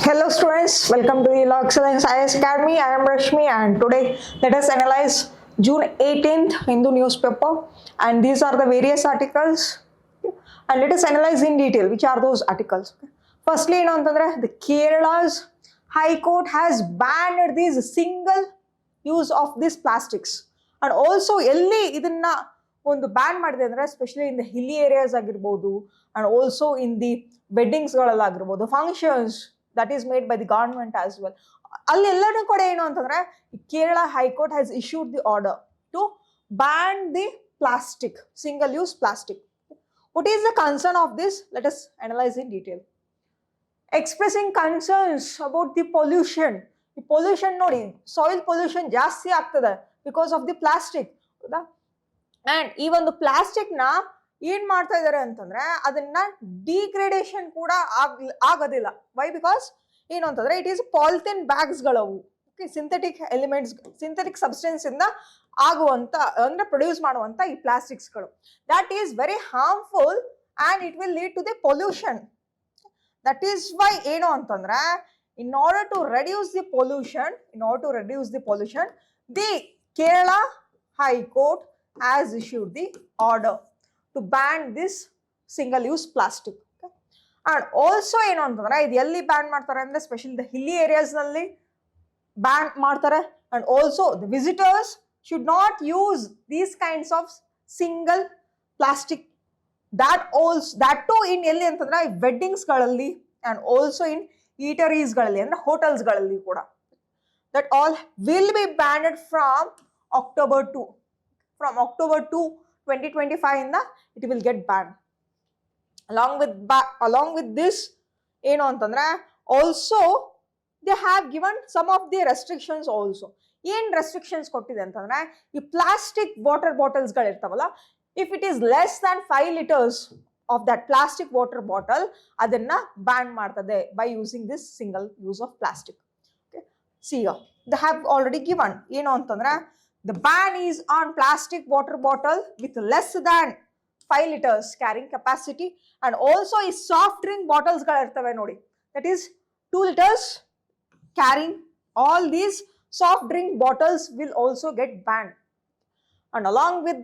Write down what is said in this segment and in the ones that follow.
Hello students, welcome to the Law Excellence IAS Academy. I am Rashmi and today let us analyze June 18th Hindu newspaper and these are the various articles and let us analyze in detail which are those articles. Firstly, the Kerala's High Court has banned this single use of these plastics and also ಎಲ್ಲಿ ಇದನ್ನ ಒಂದು ban ಮಾಡಿದೆ ಅಂದ್ರೆ especially in the hilly areas ಆಗಿರ್ಬೋದು and also in the ವೆಡ್ಡಿಂಗ್ಸ್ಗಳಲ್ಲಾಗಿರ್ಬೋದು functions that is made by the government as well ಅಲ್ಲೆಲ್ಲನೂ ಕೂಡ ಏನು ಅಂತಂದ್ರೆ Kerala high court has issued the order to ban the plastic single use plastic. What is the concern of this? Let us analyze in detail. Expressing concerns about the pollution. The pollution ನೋಡಿ soil pollution ಜಾಸ್ತಿ ಆಗ್ತದೆ because of the plastic ಹೌದಾ. And ಈ ಒಂದು plastic ನ ಏನ್ ಮಾಡ್ತಾ ಇದಾರೆ ಅಂತಂದ್ರೆ ಅದನ್ನ ಡಿಗ್ರೇಡೇಷನ್ ಕೂಡ ಆಗೋದಿಲ್ಲ. ವೈ? ಬಿಕಾಸ್ ಏನು ಅಂತಂದ್ರೆ ಇಟ್ ಈಸ್ ಪಾಲಿಥಿನ್ ಬ್ಯಾಗ್ಸ್ ಗಳವು ಸಿಂಥೆಟಿಕ್ ಎಲಿಮೆಂಟ್ಸ್ ಸಿಂಥೆಟಿಕ್ ಸಬ್ಸ್ಟೆನ್ಸ್ ಇಂದ ಆಗುವಂತ ಅಂದ್ರೆ ಪ್ರೊಡ್ಯೂಸ್ ಮಾಡುವಂತ ಈ ಪ್ಲಾಸ್ಟಿಕ್ಸ್ ಗಳು that is very harmful and it will lead to the pollution. That is why ಏನು ಅಂತಂದ್ರೆ in order to reduce the pollution, the Kerala High Court has issued the order to ban this single use plastic. Okay? And also ಏನು ಅಂತಂದ್ರೆ ಇದು ಎಲ್ಲಿ ban ಮಾಡ್ತಾರೆ ಅಂದ್ರೆ specially the ಹಿಲ್ಲಿ areas ನಲ್ಲಿ ban ಮಾಡ್ತಾರೆ and also the visitors should not use these kinds of single plastic that too in ಎಲ್ಲಿ ಅಂತಂದ್ರೆ ವೆಡ್ಡಿಂಗ್ಸ್ ಗಳಲ್ಲಿ and also in ಈಟರೀಸ್ ಗಳಲ್ಲಿ ಅಂದ್ರೆ ಹೋಟೆಲ್ಸ್ ಗಳಲ್ಲಿ ಕೂಡ that all will be banned from October 2 2025 ಇಂದ it will get ban. along with this ಏನು ಅಂತಂದ್ರೆ also they have given some of the restrictions also. ಏನ್ ರೆಸ್ಟ್ರಿಕ್ಷನ್ಸ್ ಕೊಟ್ಟಿದೆ ಅಂತಂದ್ರೆ ಈ ಪ್ಲಾಸ್ಟಿಕ್ ವಾಟರ್ ಬಾಟಲ್ಸ್ ಗಳು ಇರ್ತಾವಲ್ಲ, if it is less than 5 liters of that plastic water bottle adanna ban martade by using this single use of plastic. Okay, see here they have already given ಏನು ಅಂತಂದ್ರೆ the ban is on plastic water bottle with less than 5 liters carrying capacity and also is soft drink bottles ಗಳು ಇರ್ತವೆ ನೋಡಿ, that is 2 liters carrying all these soft drink bottles will also get banned. And along with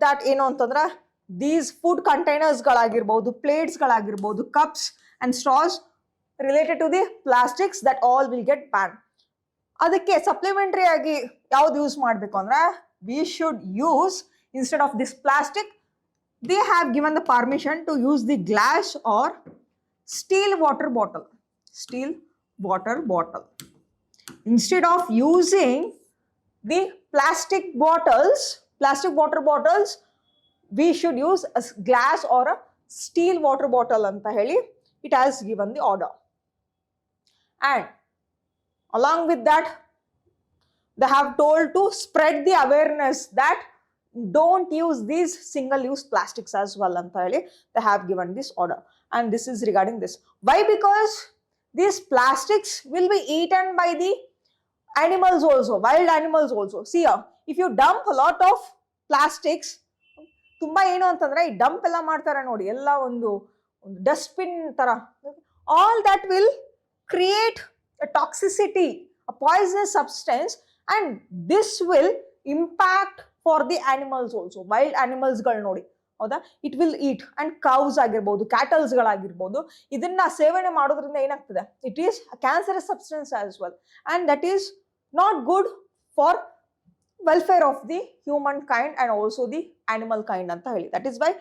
that ಏನು ಅಂತಂದ್ರೆ these food containers ಗಳಾಗಿರ್ಬೋದು, plates ಗಳಾಗಿರ್ಬೋದು, cups and straws related to the plastics that all will get ban. ಅದಕ್ಕೆ supplementary ಆಗಿ ಯಾವ್ದು use ಮಾಡಬೇಕು ಅಂದ್ರೆ we should use instead of this plastic they have given the permission to use the glass or steel water bottle. Instead of using the plastic water bottles we should use a glass or a steel water bottle anta heli it has given the order. And along with that they have told to spread the awareness that don't use these single use plastics as well anta heli they have given this order. And this is regarding this. Why? Because these plastics will be eaten by the animals also, wild animals also. See here, if you dump a lot of plastics ತುಂಬಾ ಏನು ಅಂತಂದ್ರೆ ಈ dump ಎಲ್ಲ ಮಾಡ್ತಾರೆ ನೋಡಿ, ಎಲ್ಲ ಒಂದು dustbin ತರ, all that will create a toxicity, a poisonous substance and this will impact for the animals also. Wild animals ಗಳು ನೋಡಿ ಹೌದಾ, ಇಟ್ ವಿಲ್ ಈಟ್ ಅಂಡ್ ಕೌಸ್ ಆಗಿರ್ಬೋದು, ಕ್ಯಾಟಲ್ಸ್ ಗಳಾಗಿರ್ಬೋದು, ಇದನ್ನ ಸೇವನೆ ಮಾಡೋದ್ರಿಂದ ಏನಾಗ್ತದೆ it is cancerous substance as well and that is not good for welfare of the human kind and also the animal kind ಅಂತ ಹೇಳಿ. That is why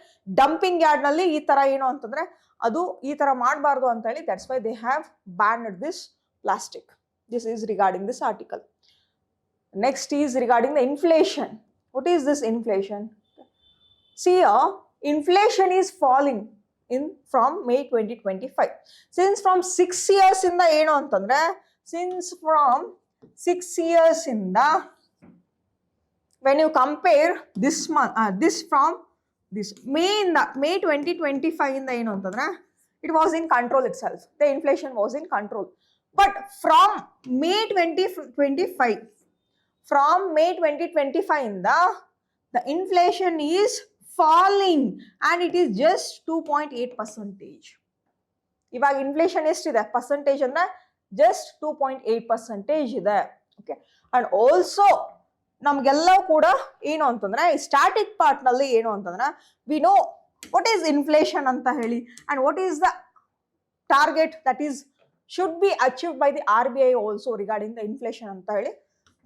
dumping yard ನಲ್ಲಿ ಈ ತರ ಏನು ಅಂತಂದ್ರೆ ಅದು ಈ ತರ ಮಾಡಬಾರ್ದು ಅಂತ ಹೇಳಿ that's why they have banned this plastic. This is regarding this article. Next is regarding the inflation. What is this inflation? See here, inflation is falling in from May 2025. Since from 6 years in the ಏನು ಅಂತಂದ್ರೆ since from 6 years in the when you compare this month this from this May 2025 in the ಏನು ಅಂತಂದ್ರೆ it was in control itself, the inflation was in control. But from May 2025 in the inflation is falling and it is just 2.8%. ಇವಾಗ inflation ಎಷ್ಟಿದೆ percentage ಅಂದ್ರೆ just 2.8% ಇದೆ. Okay, and also ನಮ್ಗೆಲ್ಲವೂ ಕೂಡ ಏನು ಅಂತಂದ್ರೆ ಈ ಸ್ಟಾಟಿಕ್ ಪಾರ್ಟ್ ನಲ್ಲಿ ಏನು ಅಂತಂದ್ರೆ we know what is inflation ಅಂತ ಹೇಳಿ and what is the target that is should be achieved by the RBI also regarding the inflation ಅಂತ ಹೇಳಿ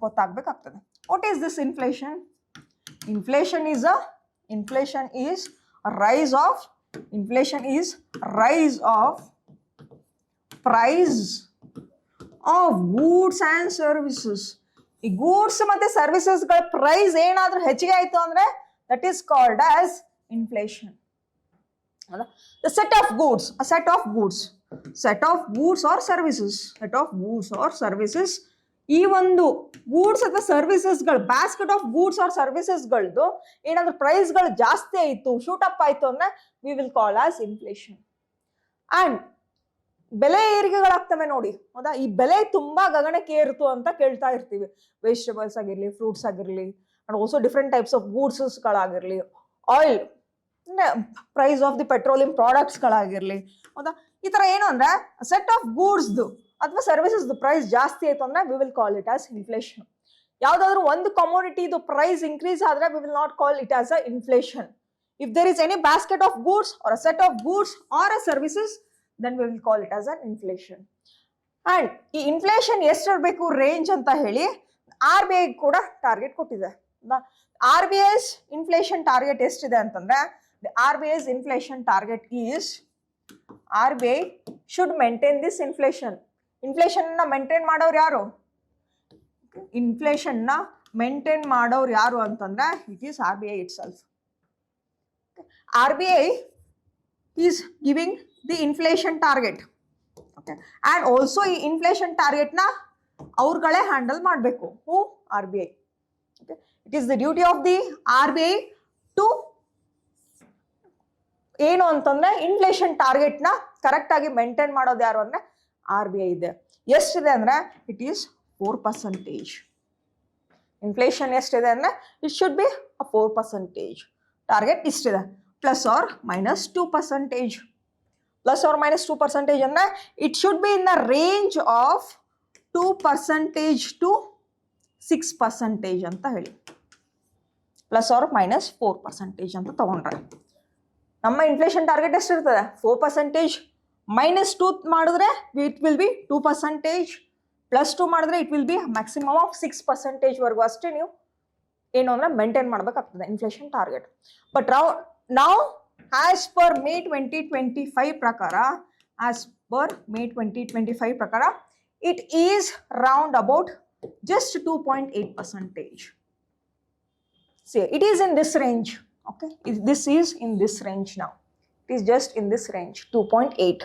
ಗೊತ್ತಾಗಬೇಕಾಗ್ತದೆ. What is this inflation? Inflation is a rise of price of goods and services. ಈ goods ಮತ್ತೆ ಸರ್ವಿಸಸ್ಗಳ price ಏನಾದ್ರೂ ಹೆಚ್ಚಿಗೆ ಆಯ್ತು ಅಂದ್ರೆ that is called as inflation. The set of goods or services ಈ ಒಂದು ಗೂಡ್ಸ್ ಅಥವಾ ಸರ್ವಿಸಸ್ಗಳು ಬ್ಯಾಸ್ಕೆಟ್ ಆಫ್ ಗೂಡ್ಸ್ ಆರ್ ಸರ್ವಿಸಸ್ಗಳದ್ದು ಏನಾದ್ರೂ ಪ್ರೈಸ್ಗಳು ಜಾಸ್ತಿ ಆಯಿತು, ಶೂಟ್ ಅಪ್ ಆಯಿತು ಅಂದ್ರೆ we will call as inflation. And ಬೆಲೆ ಏರಿಕೆಗಳಾಗ್ತವೆ ನೋಡಿ, ಹೌದಾ? ಈ ಬೆಲೆ ತುಂಬಾ ಗಗನಕ್ಕೆ ಏರಿತು ಅಂತ ಕೇಳ್ತಾ ಇರ್ತೀವಿ. ವೆಜಿಟೇಬಲ್ಸ್ ಆಗಿರಲಿ, ಫ್ರೂಟ್ಸ್ ಆಗಿರಲಿ, and also different types of ಗೂಡ್ಸ್ಗಳಾಗಿರಲಿ, ಆಯಿಲ್ ಅಂದ್ರೆ ಪ್ರೈಸ್ ಆಫ್ ದಿ ಪೆಟ್ರೋಲಿಯಂ ಪ್ರಾಡಕ್ಟ್ಸ್ಗಳಾಗಿರಲಿ, ಹೌದಾ? ಈ ತರ ಏನು ಅಂದ್ರೆ ಸೆಟ್ ಆಫ್ ಗೂಡ್ಸ್ದು ಅಥವಾ ಸರ್ವಿಸಸ್ ಪ್ರೈಸ್ ಜಾಸ್ತಿ ಆಯ್ತು ಅಂದ್ರೆ we will call it as inflation. ಯಾವ್ದಾದ್ರು ಒಂದು ಕಮೋಡಿಟಿದು ಪ್ರೈಸ್ ಇನ್ಕ್ರೀಸ್ ಆದ್ರೆ we will not call it as a inflation. If there is any basket of goods or a set of goods or a services then we will call it as an inflation. And ಈ inflation ಎಷ್ಟಿರಬೇಕು range ಅಂತ ಹೇಳಿ RBI ಕೂಡ target ಕೊಟ್ಟಿದೆ. RBI's inflation target ಎಷ್ಟಿದೆ ಅಂತಂದ್ರೆ RBI's inflation target is RBI should maintain this inflation. Inflation ನ maintain ಮಾಡೋರು ಯಾರು? ಇನ್ಫ್ಲೇಷನ್ ನ ಮೇಂಟೈನ್ ಮಾಡೋರು ಯಾರು ಅಂತಂದ್ರೆ it is RBI itself. RBI is giving the inflation target. Okay, and also ಈ ಇನ್ಫ್ಲೇಷನ್ ಟಾರ್ಗೆಟ್ ನ ಅವ್ರುಗಳೇ ಹ್ಯಾಂಡಲ್ ಮಾಡಬೇಕು. ಹೂ? RBI. Okay, it is the duty of the RBI to ಏನು ಅಂತಂದ್ರೆ ಇನ್ಫ್ಲೇಷನ್ ಟಾರ್ಗೆಟ್ ನ ಕರೆಕ್ಟ್ ಆಗಿ ಮೇಂಟೈನ್ ಮಾಡೋದು ಯಾರು ಅಂದ್ರೆ RBI ಇದೆ. ಎಷ್ಟಿದೆ ಅಂದ್ರೆ ಇಟ್ ಈಸ್ 4%. ಇನ್ಫ್ಲೇಷನ್ ಎಷ್ಟಿದೆ ಅಂದ್ರೆ ಇಟ್ ಶುಡ್ ಬಿ 4%. ಟಾರ್ಗೆಟ್ ಇಷ್ಟಿದೆ, +or-2%. +or-2% ಅಂದ್ರೆ it should be in the range of 2% to 6% ಅಂತ ಹೇಳಿ. +or-4% ಅಂತ ತಗೊಂಡ್ರೆ ನಮ್ಮ ಇನ್ಫ್ಲೇಷನ್ ಟಾರ್ಗೆಟ್ ಎಷ್ಟಿರ್ತದೆ? 4%. -2 ಮಾಡಿದ್ರೆ ಇಟ್ ವಿಲ್ ಬಿ 2%. +2 ಮಾಡಿದ್ರೆ it will be maximum of 6% ವರೆಗೂ ಅಷ್ಟೇ ನೀವು ಏನು ಅಂದ್ರೆ ಮೇಂಟೈನ್ ಮಾಡಬೇಕಾಗ್ತದೆ ಇನ್ಫ್ಲೇಷನ್ ಟಾರ್ಗೆಟ್. ಬಟ್ ನಾವು ಆಸ್ ಪರ್ ಮೇ 2025 ಪ್ರಕಾರ it is round about just 2.8%. See, it is in this range. Okay, this is in this range now. It is just in this range, 2.8,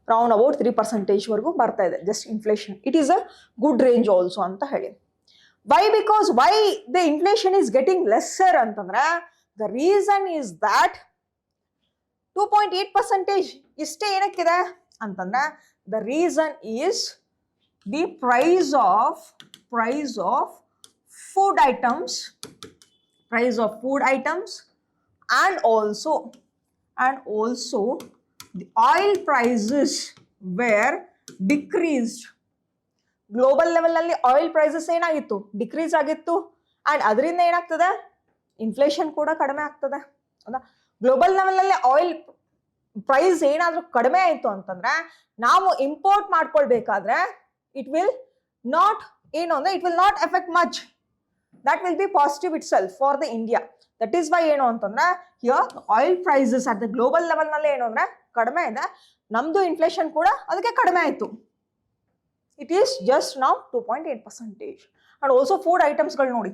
round about 3% ವರೆಗೂ ಬರ್ತಾ ಇದೆ just inflation. It is a good range also ಅಂತ ಹೇಳಿ. Why? Because why the inflation is getting lesser ಅಂತಂದ್ರೆ the reason is that 2.8% ಇಷ್ಟೇ ಏನಕ್ಕಿದೆ ಅಂತಂದ್ರೆ the reason is the price of food items and also the oil prices were decreased. Global level ಅಲ್ಲಿ oil prices ಏನಾಗಿತ್ತು? Decrease ಆಗಿತ್ತು. And ಅದರಿಂದ ಏನಾಗ್ತದೆ? Inflation ಕೂಡ ಕಡಿಮೆ ಆಗ್ತದೆ. ಹೌದಾ? ಗ್ಲೋಬಲ್ ಲೆವೆಲ್ ಅಲ್ಲಿ ಆಯಿಲ್ ಪ್ರೈಸ್ ಏನಾದ್ರೂ ಕಡಿಮೆ ಆಯ್ತು ಅಂತಂದ್ರೆ ನಾವು ಇಂಪೋರ್ಟ್ ಮಾಡ್ಕೊಳ್ಬೇಕಾದ್ರೆ ಇಟ್ ವಿಲ್ ನಾಟ್ ಏನು ಅಂದ್ರೆ it will not effect much. That will be positive itself for the India. That is why ಏನು ಅಂತಂದ್ರೆ here oil prices at the global level ನಲ್ಲಿ ಏನು ಅಂದ್ರೆ ಕಡಿಮೆ ಇದೆ, ನಮ್ದು ಇನ್ಫ್ಲೇಷನ್ ಕೂಡ ಅದಕ್ಕೆ ಕಡಿಮೆ ಆಯ್ತು. ಇಟ್ ಈಸ್ ಜಸ್ಟ್ ನಾವು 2.8%. ಅಂಡ್ ಆಲ್ಸೋ ಫುಡ್ ಐಟಮ್ಸ್ಗಳು ನೋಡಿ,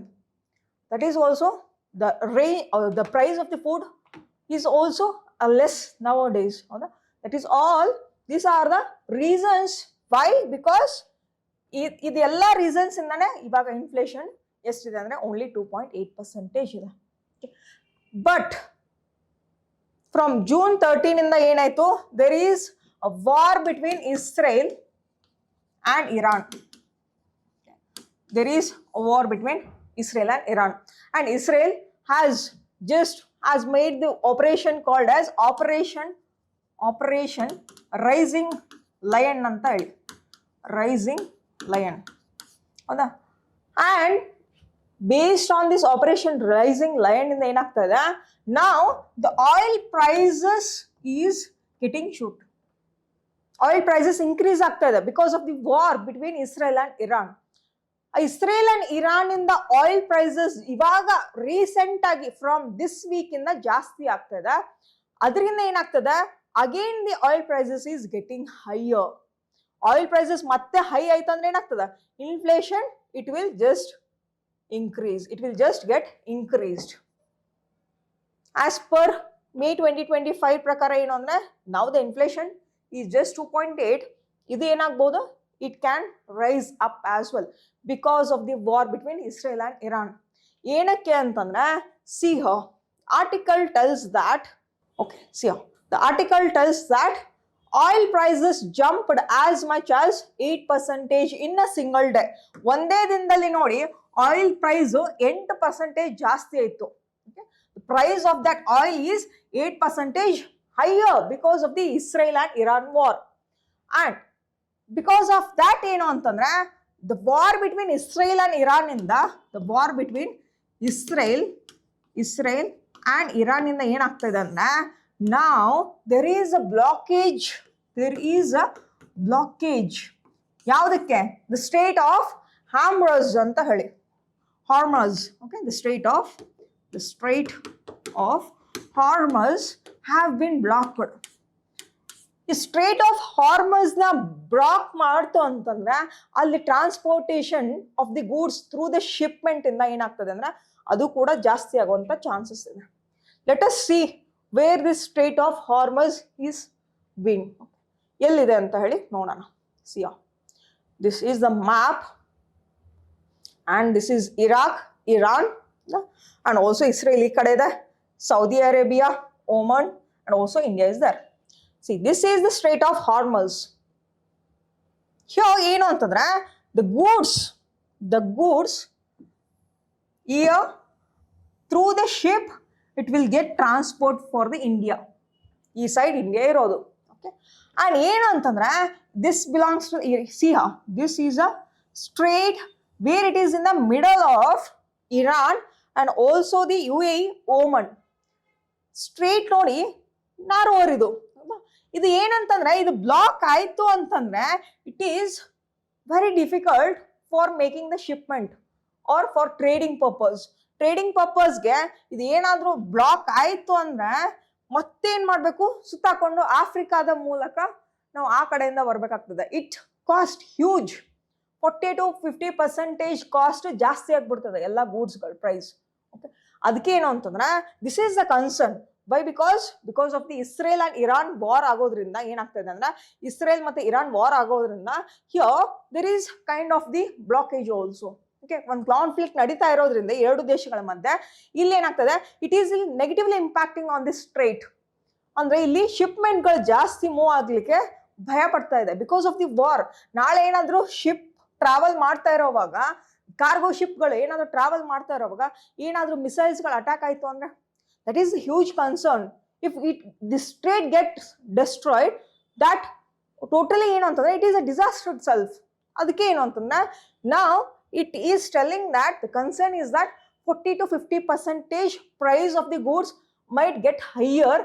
that is also the price of the food is also less nowadays. ಹೌದಾ? That is all these are the reasons why. Because ಇದೆಲ್ಲ ರೀಸನ್ಸ್ ಇಂದಾನೆ ಇವಾಗ ಇನ್ಫ್ಲೇಷನ್ ಎಷ್ಟಿದೆ ಅಂದ್ರೆ ಓನ್ಲಿ 2.8% ಇದೆ. ಬಟ್ ಫ್ರಮ್ June 13 ಇಂದ ಏನಾಯ್ತು? There is a war between Israel and Iran. There is a war between Israel and Iran, and Israel has made the operation called as Operation operation rising lion ಅಂತ ಹೇಳಿ, rising lion ಹೌದಾ. And based on this operation rising lion ಇಂದ ಏನಾಗ್ತಾ ಇದೆ, ನಾವು the oil prices is getting shoot. Oil prices increase ಆಗ್ತಾ ಇದೆ because of the war between Israel and Iran. Israel and Iran ಇಂದ ಆಯಿಲ್ ಪ್ರೈಸಸ್ ಇವಾಗ recent ಆಗಿ ಫ್ರಮ್ ದಿಸ್ ವೀಕ್ ಇಂದ ಜಾಸ್ತಿ ಆಗ್ತಾ ಇದೆ. ಅದರಿಂದ ಏನಾಗ್ತದೆ, again the oil prices is getting higher. Oil prices ಮತ್ತೆ ಹೈ ಆಯ್ತು ಅಂದ್ರೆ ಏನಾಗ್ತದೆ, inflation it will just increase, it will just get increased. As per May 2025 ಪ್ರಕಾರ ಏನು ಅಂದ್ರೆ, now the inflation is just 2.8. ಇದು ಏನಾಗಬಹುದು, it can rise up as well because of the war between Israel and Iran. ಏನಕ್ಕೆ ಅಂತಂದ್ರೆ, see here, article tells that, okay, see here, the article tells that oil prices jumped as much as 8% in a single day. ಒಂದೇ ದಿನದಲ್ಲಿ ನೋಡಿ oil price 8% ಜಾಸ್ತಿ ಆಯಿತು. The price of that oil is 8% higher because of the Israel and Iran war. And because of that ಏನು ಅಂತಂದ್ರೆ, the war between Israel and Iran ಇಂದ, the war between Israel and Iran ಇಂದ ಏನಾಗ್ತದೆ ಅಂದ್ರೆ, now there is a blockage. ಯಾವುದಕ್ಕೆ, the Strait of Hormuz ಅಂತ ಹೇಳಿ, Hormuz, okay, the Strait of Hormuz have been blocked. ಈ ಸ್ಟ್ರೇಟ್ ಆಫ್ ಹಾರ್ಮಸ್ ನ block ಮಾಡ್ತು ಅಂತಂದ್ರೆ, ಅಲ್ಲಿ transportation of the goods through the shipment ಇಂದ ಏನಾಗ್ತದೆ ಅಂದ್ರೆ, ಅದು ಕೂಡ ಜಾಸ್ತಿ ಆಗುವಂತ ಚಾನ್ಸಸ್ ಇದೆ. Let us see where this strait of Hormuz is been, ಎಲ್ಲಿದೆ ಅಂತ ಹೇಳಿ ನೋಡೋಣ. See ya, this is the map and this is Iraq, Iran, and also Israel ಈ ಕಡೆ ಇದೆ, Saudi Arabia, Oman, and also India is there. See, this is the Strait of Hormuz. Here ಏನು ಅಂತಂದ್ರೆ, the goods here through the ship it will get transport for the India. ಈ side India ಇರೋದು, okay. And ಏನು ಅಂತಂದ್ರೆ, this belongs to, see how this is a strait where it is in the middle of Iran and also the UAE, Oman. Straight ನೋಡಿ ನಾರೋವರ್ ಇದು ಏನಂತಂದ್ರೆ, ಇದು block ಆಯ್ತು ಅಂತಂದ್ರೆ, it is very difficult for making the shipment or for trading ಪರ್ಪಸ್ಗೆ ಇದು ಏನಾದ್ರೂ block ಆಯ್ತು ಅಂದ್ರೆ ಮತ್ತೇನ್ ಮಾಡ್ಬೇಕು, ಸುತ್ತಾಕೊಂಡು ಆಫ್ರಿಕಾದ ಮೂಲಕ ನಾವು ಆ ಕಡೆಯಿಂದ ಬರ್ಬೇಕಾಗ್ತದೆ. ಇಟ್ ಕಾಸ್ಟ್ ಹ್ಯೂಜ್, 40-50% ಕಾಸ್ಟ್ ಜಾಸ್ತಿ ಆಗ್ಬಿಡ್ತದೆ ಎಲ್ಲ ಗೂಡ್ಸ್ಗಳ ಪ್ರೈಸ್. ಓಕೆ, ಅದಕ್ಕೆ ಏನು ಅಂತಂದ್ರೆ, this is the concern. By because of the Israel and Iran war ಆಗೋದ್ರಿಂದ ಏನಾಗ್ತದೆ ಅಂದ್ರೆ, ಇಸ್ರೇಲ್ ಮತ್ತೆ ಇರಾನ್ ವಾರ್ ಆಗೋದ್ರಿಂದ here there is kind of the blockage also. Okay, ಒಂದು ಕಾನ್ಫ್ಲಿಕ್ಟ್ ನಡೀತಾ ಇರೋದ್ರಿಂದ ಎರಡು ದೇಶಗಳ ಮಧ್ಯೆ ಇಲ್ಲಿ ಏನಾಗ್ತದೆ, it is negatively impacting on the strait. ಅಂದ್ರೆ ಇಲ್ಲಿ ಶಿಪ್ಮೆಂಟ್ಗಳು ಜಾಸ್ತಿ ಮೂವ್ ಆಗ್ಲಿಕ್ಕೆ ಭಯ ಪಡ್ತಾ ಇದೆ ಬಿಕಾಸ್ ಆಫ್ ದಿ ವಾರ್. ನಾಳೆ ಏನಾದ್ರು ಶಿಪ್ ಟ್ರಾವೆಲ್ ಮಾಡ್ತಾ ಇರೋವಾಗ, ಕಾರ್ಗೋ ಶಿಪ್ಗಳು ಏನಾದ್ರು ಟ್ರಾವೆಲ್ ಮಾಡ್ತಾ ಇರೋವಾಗ ಏನಾದ್ರು ಮಿಸೈಲ್ಸ್ಗಳು ಅಟ್ಯಾಕ್ ಆಯ್ತು ಅಂದ್ರೆ, that is huge concern. If the straight gets destroyed, that totally ಏನು ಅಂತಂದ್ರೆ, it is a disaster it self. ಅದಕ್ಕೆ ಏನು ಅಂತಂದ್ರೆ, ನಾವು it is telling that the concern is that 40-50% price of the goods might get higher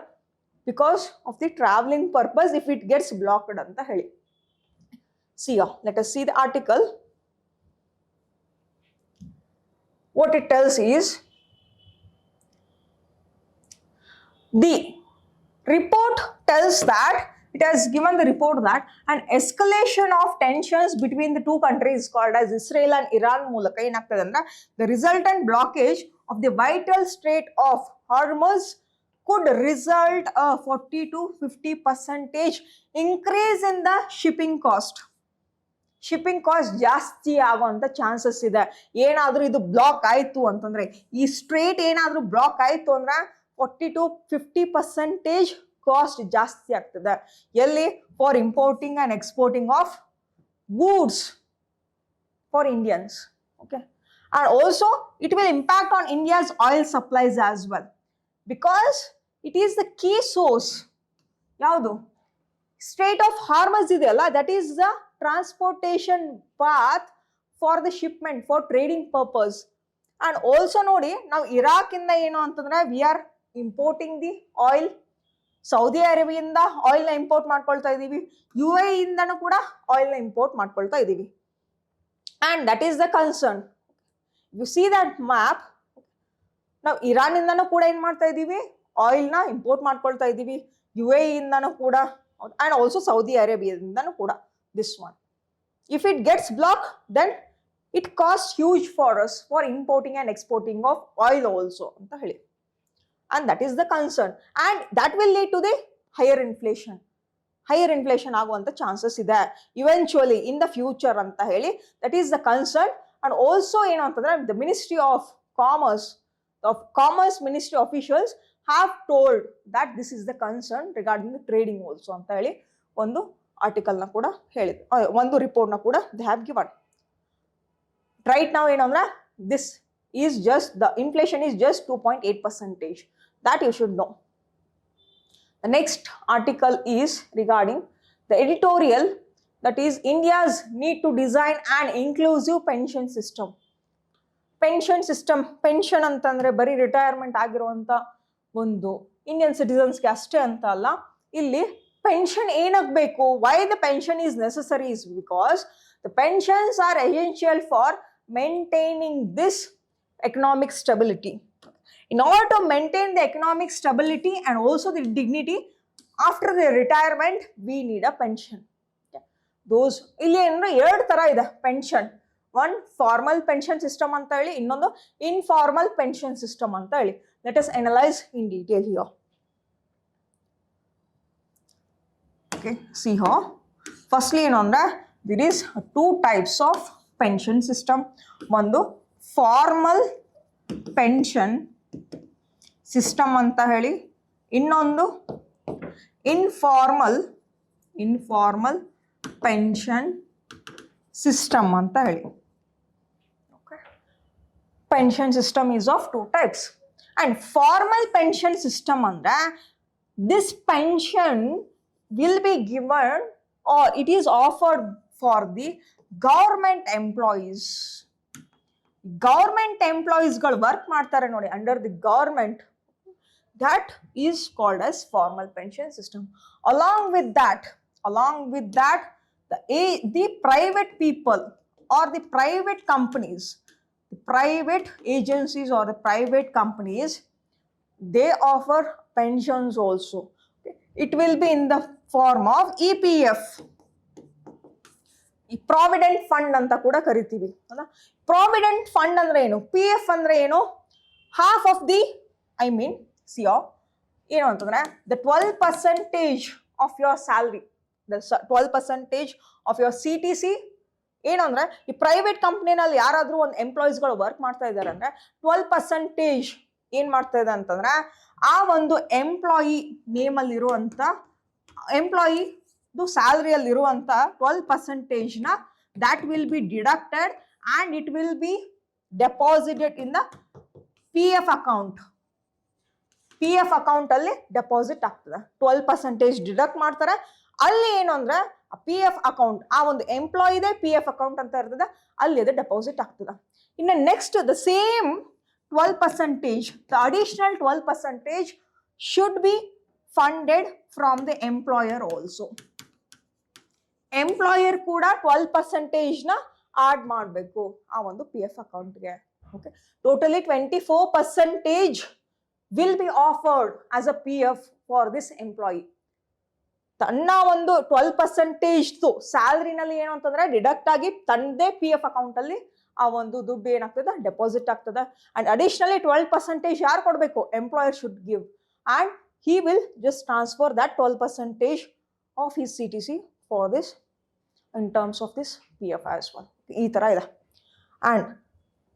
because of the traveling purpose if it gets blocked anta heli. See, let us see the article. What it tells is, the report tells that, it has given the report that an escalation of tensions between the two countries called as Israel and Iran ಮೂಲಕ ಏನಾಗ್ತದೆ ಅಂದ್ರೆ, the resultant blockage of the vital Strait of Hormuz could result a 40-50% increase in the shipping cost. Shipping cost ಜಾಸ್ತಿ ಆಗುವಂತ chances ಇದೆ. ಏನಾದ್ರೂ ಇದು block ಆಯ್ತು ಅಂತಂದ್ರೆ, ಈ ಸ್ಟ್ರೇಟ್ ಏನಾದ್ರೂ ಬ್ಲಾಕ್ ಆಯ್ತು ಅಂದ್ರೆ 40-50% ಕಾಸ್ಟ್ ಜಾಸ್ತಿ ಆಗ್ತದೆ. ಎಲ್ಲಿ? For importing and exporting of goods for Indians. Okay, and also it will impact on India's oil supplies as well, because it is the key source. ಯಾವುದು ಸ್ಟ್ರೇಟ್ ಆಫ್ ಹಾರ್ಮಸ್ ಇದೆಯಲ್ಲ, that is the transportation path for the shipment for trading purpose. And also ನೋಡಿ, ನಾವು Iraq ಇಂದ ಏನು ಅಂತಂದ್ರೆ we are importing the oil. Saudi ಅರೇಬಿಯಿಂದ oil ನ import ಮಾಡ್ಕೊಳ್ತಾ ಇದೀವಿ, UAE ಇಂದನೂ ಕೂಡ ಆಯಿಲ್ ನ ಇಂಪೋರ್ಟ್ ಮಾಡ್ಕೊಳ್ತಾ ಇದೀವಿ. And that is the concern. U see that map, ನಾವು ಇರಾನ್ ಇಂದನೂ ಕೂಡ ಏನ್ ಮಾಡ್ತಾ ಇದೀವಿ, ಆಯಿಲ್ ನ ಇಂಪೋರ್ಟ್ ಮಾಡ್ಕೊಳ್ತಾ ಇದೀವಿ, UAE ಇಂದನೂ ಕೂಡ, ಅಂಡ್ ಆಲ್ಸೋ ಸೌದಿ ಅರೇಬಿಯಾದಿಂದನೂ ಕೂಡ. This one if it gets block, then it costs huge for us for importing and exporting of oil also anta heli, and that is the concern, and that will lead to the higher inflation aguvanta chances ide eventually in the future anta heli. That is the concern. And also ಏನು ಅಂತಂದ್ರೆ the Ministry of Commerce Ministry officials have told that this is the concern regarding the trading also ಅಂತ ಹೇಳಿ ಒಂದು article ನ ಕೂಡ ಹೇಳಿದ್ರು, ಒಂದು report ನ ಕೂಡ they have given. Right now, this is just, the inflation is just 2.8%. That you should know. The next article is regarding the editorial, that is India's need to design an inclusive pension system. Pension ಅಂತಂದ್ರೆ ಬರೀ retirement ಆಗಿರುವಂತ ಒಂದು Indian ಸಿಟಿಸನ್ಸ್ಗೆ ಅಷ್ಟೇ ಅಂತ ಅಲ್ಲ, ಇಲ್ಲಿ pension ಏನಕ್ಕೆ ಬೇಕು, why the pension is necessary is because the pensions are essential for maintaining this economic stability. In order to maintain the economic stability and also the dignity after the retirement, we need a pension. Those ಇಲ್ಲಿ ಏನಂದ್ರೆ ಎರಡು ತರ ಇದೆ pension. One formal pension system ಅಂತ ಹೇಳಿ, ಇನ್ನೊಂದು informal pension system ಅಂತ ಹೇಳಿ. Let us analyze in detail here. Okay, see here. Firstly ಏನು ಅಂದ್ರೆ there is two types of pension system. ಒಂದು ಫಾರ್ಮಲ್ ಪೆನ್ಷನ್ ಸಿಸ್ಟಮ್ ಅಂತ ಹೇಳಿ, ಇನ್ನೊಂದು ಇನ್ಫಾರ್ಮಲ್ ಪೆನ್ಷನ್ ಸಿಸ್ಟಮ್ ಅಂತ ಹೇಳಿ. Pension system is of two types. And formal pension system ಅಂದ್ರೆ this pension will be given or it is offered for the government employees. Government employees ಗಳು work ಮಾಡ್ತಾರೆ ನೋಡಿ under the government, that is called as formal pension system. Along with that the private people or the private companies, the private agencies or the private companies, they offer pensions also. It will be in the form of EPF, provident fund ಅಂತ ಕೂಡ ಕರಿತೀವಿ ಅಲ್ಲ. Provident fund ಅಂದ್ರೆ ಏನು, PF ಅಂದ್ರೆ ಏನು, half of the CO ಏನು ಅಂತಂದ್ರೆ the 12% of your salary, the 12% of your CTC. ಏನು ಅಂದ್ರೆ ಈ ಪ್ರೈವೇಟ್ ಕಂಪ್ನಿನಲ್ಲಿ ಯಾರಾದ್ರೂ ಒಂದು ಎಂಪ್ಲಾಯೀಸ್ಗಳು ವರ್ಕ್ ಮಾಡ್ತಾ ಇದ್ದಾರೆ ಅಂದ್ರೆ 12% ಏನ್ ಮಾಡ್ತಾ ಇದೆ ಅಂತಂದ್ರೆ ಆ ಒಂದು ಎಂಪ್ಲಾಯಿ ನೇಮಲ್ಲಿ ಇರುವಂತ ಎಂಪ್ಲಾಯಿ ಸ್ಯಾಲರಿಯಲ್ಲಿ ಇರುವಂತ 12% ನ that will be deducted and it will be deposited in the PF account. PF account ಅಲ್ಲಿ ಡೆಪಾಸಿಟ್ ಆಗ್ತದೆ. 12% ಡಿಡಕ್ಟ್ ಮಾಡ್ತಾರೆ. ಅಲ್ಲಿ ಏನು ಅಂದ್ರೆ PF ಅಕೌಂಟ್, ಆ ಒಂದು ಎಂಪ್ಲಾಯಿದೆ PF ಅಕೌಂಟ್ ಅಂತ ಇರ್ತದೆ, ಅಲ್ಲಿ ಅದು ಡೆಪಾಸಿಟ್ ಆಗ್ತದೆ. ಇನ್ನು next the same 12%, the additional 12% should be funded from the employer also. Employer ಕೂಡ 12% ನ ಆಡ್ ಮಾಡಬೇಕು ಆ ಒಂದು PF ಅಕೌಂಟ್ಗೆ. Okay, totally 24% will be offered as a PF for this employee. ತನ್ನ ಒಂದು 12% ಸ್ಯಾಲರಿನಲ್ಲಿ ಏನು ಅಂತಂದ್ರೆ ಡಿಡಕ್ಟ್ ಆಗಿ ತನ್ನದೇ PF ಅಕೌಂಟ್ ಅಲ್ಲಿ ಆ ಒಂದು ದುಡ್ಡು ಏನಾಗ್ತದೆ ಡೆಪಾಸಿಟ್ ಆಗ್ತದೆ. ಅಂಡ್ ಅಡಿಷನಲಿ 12% ಯಾರು ಕೊಡಬೇಕು, employer should give, and he will just transfer that 12% of his CTC for this in terms of this PF as well. ಈ ತರ ಇದೆ. And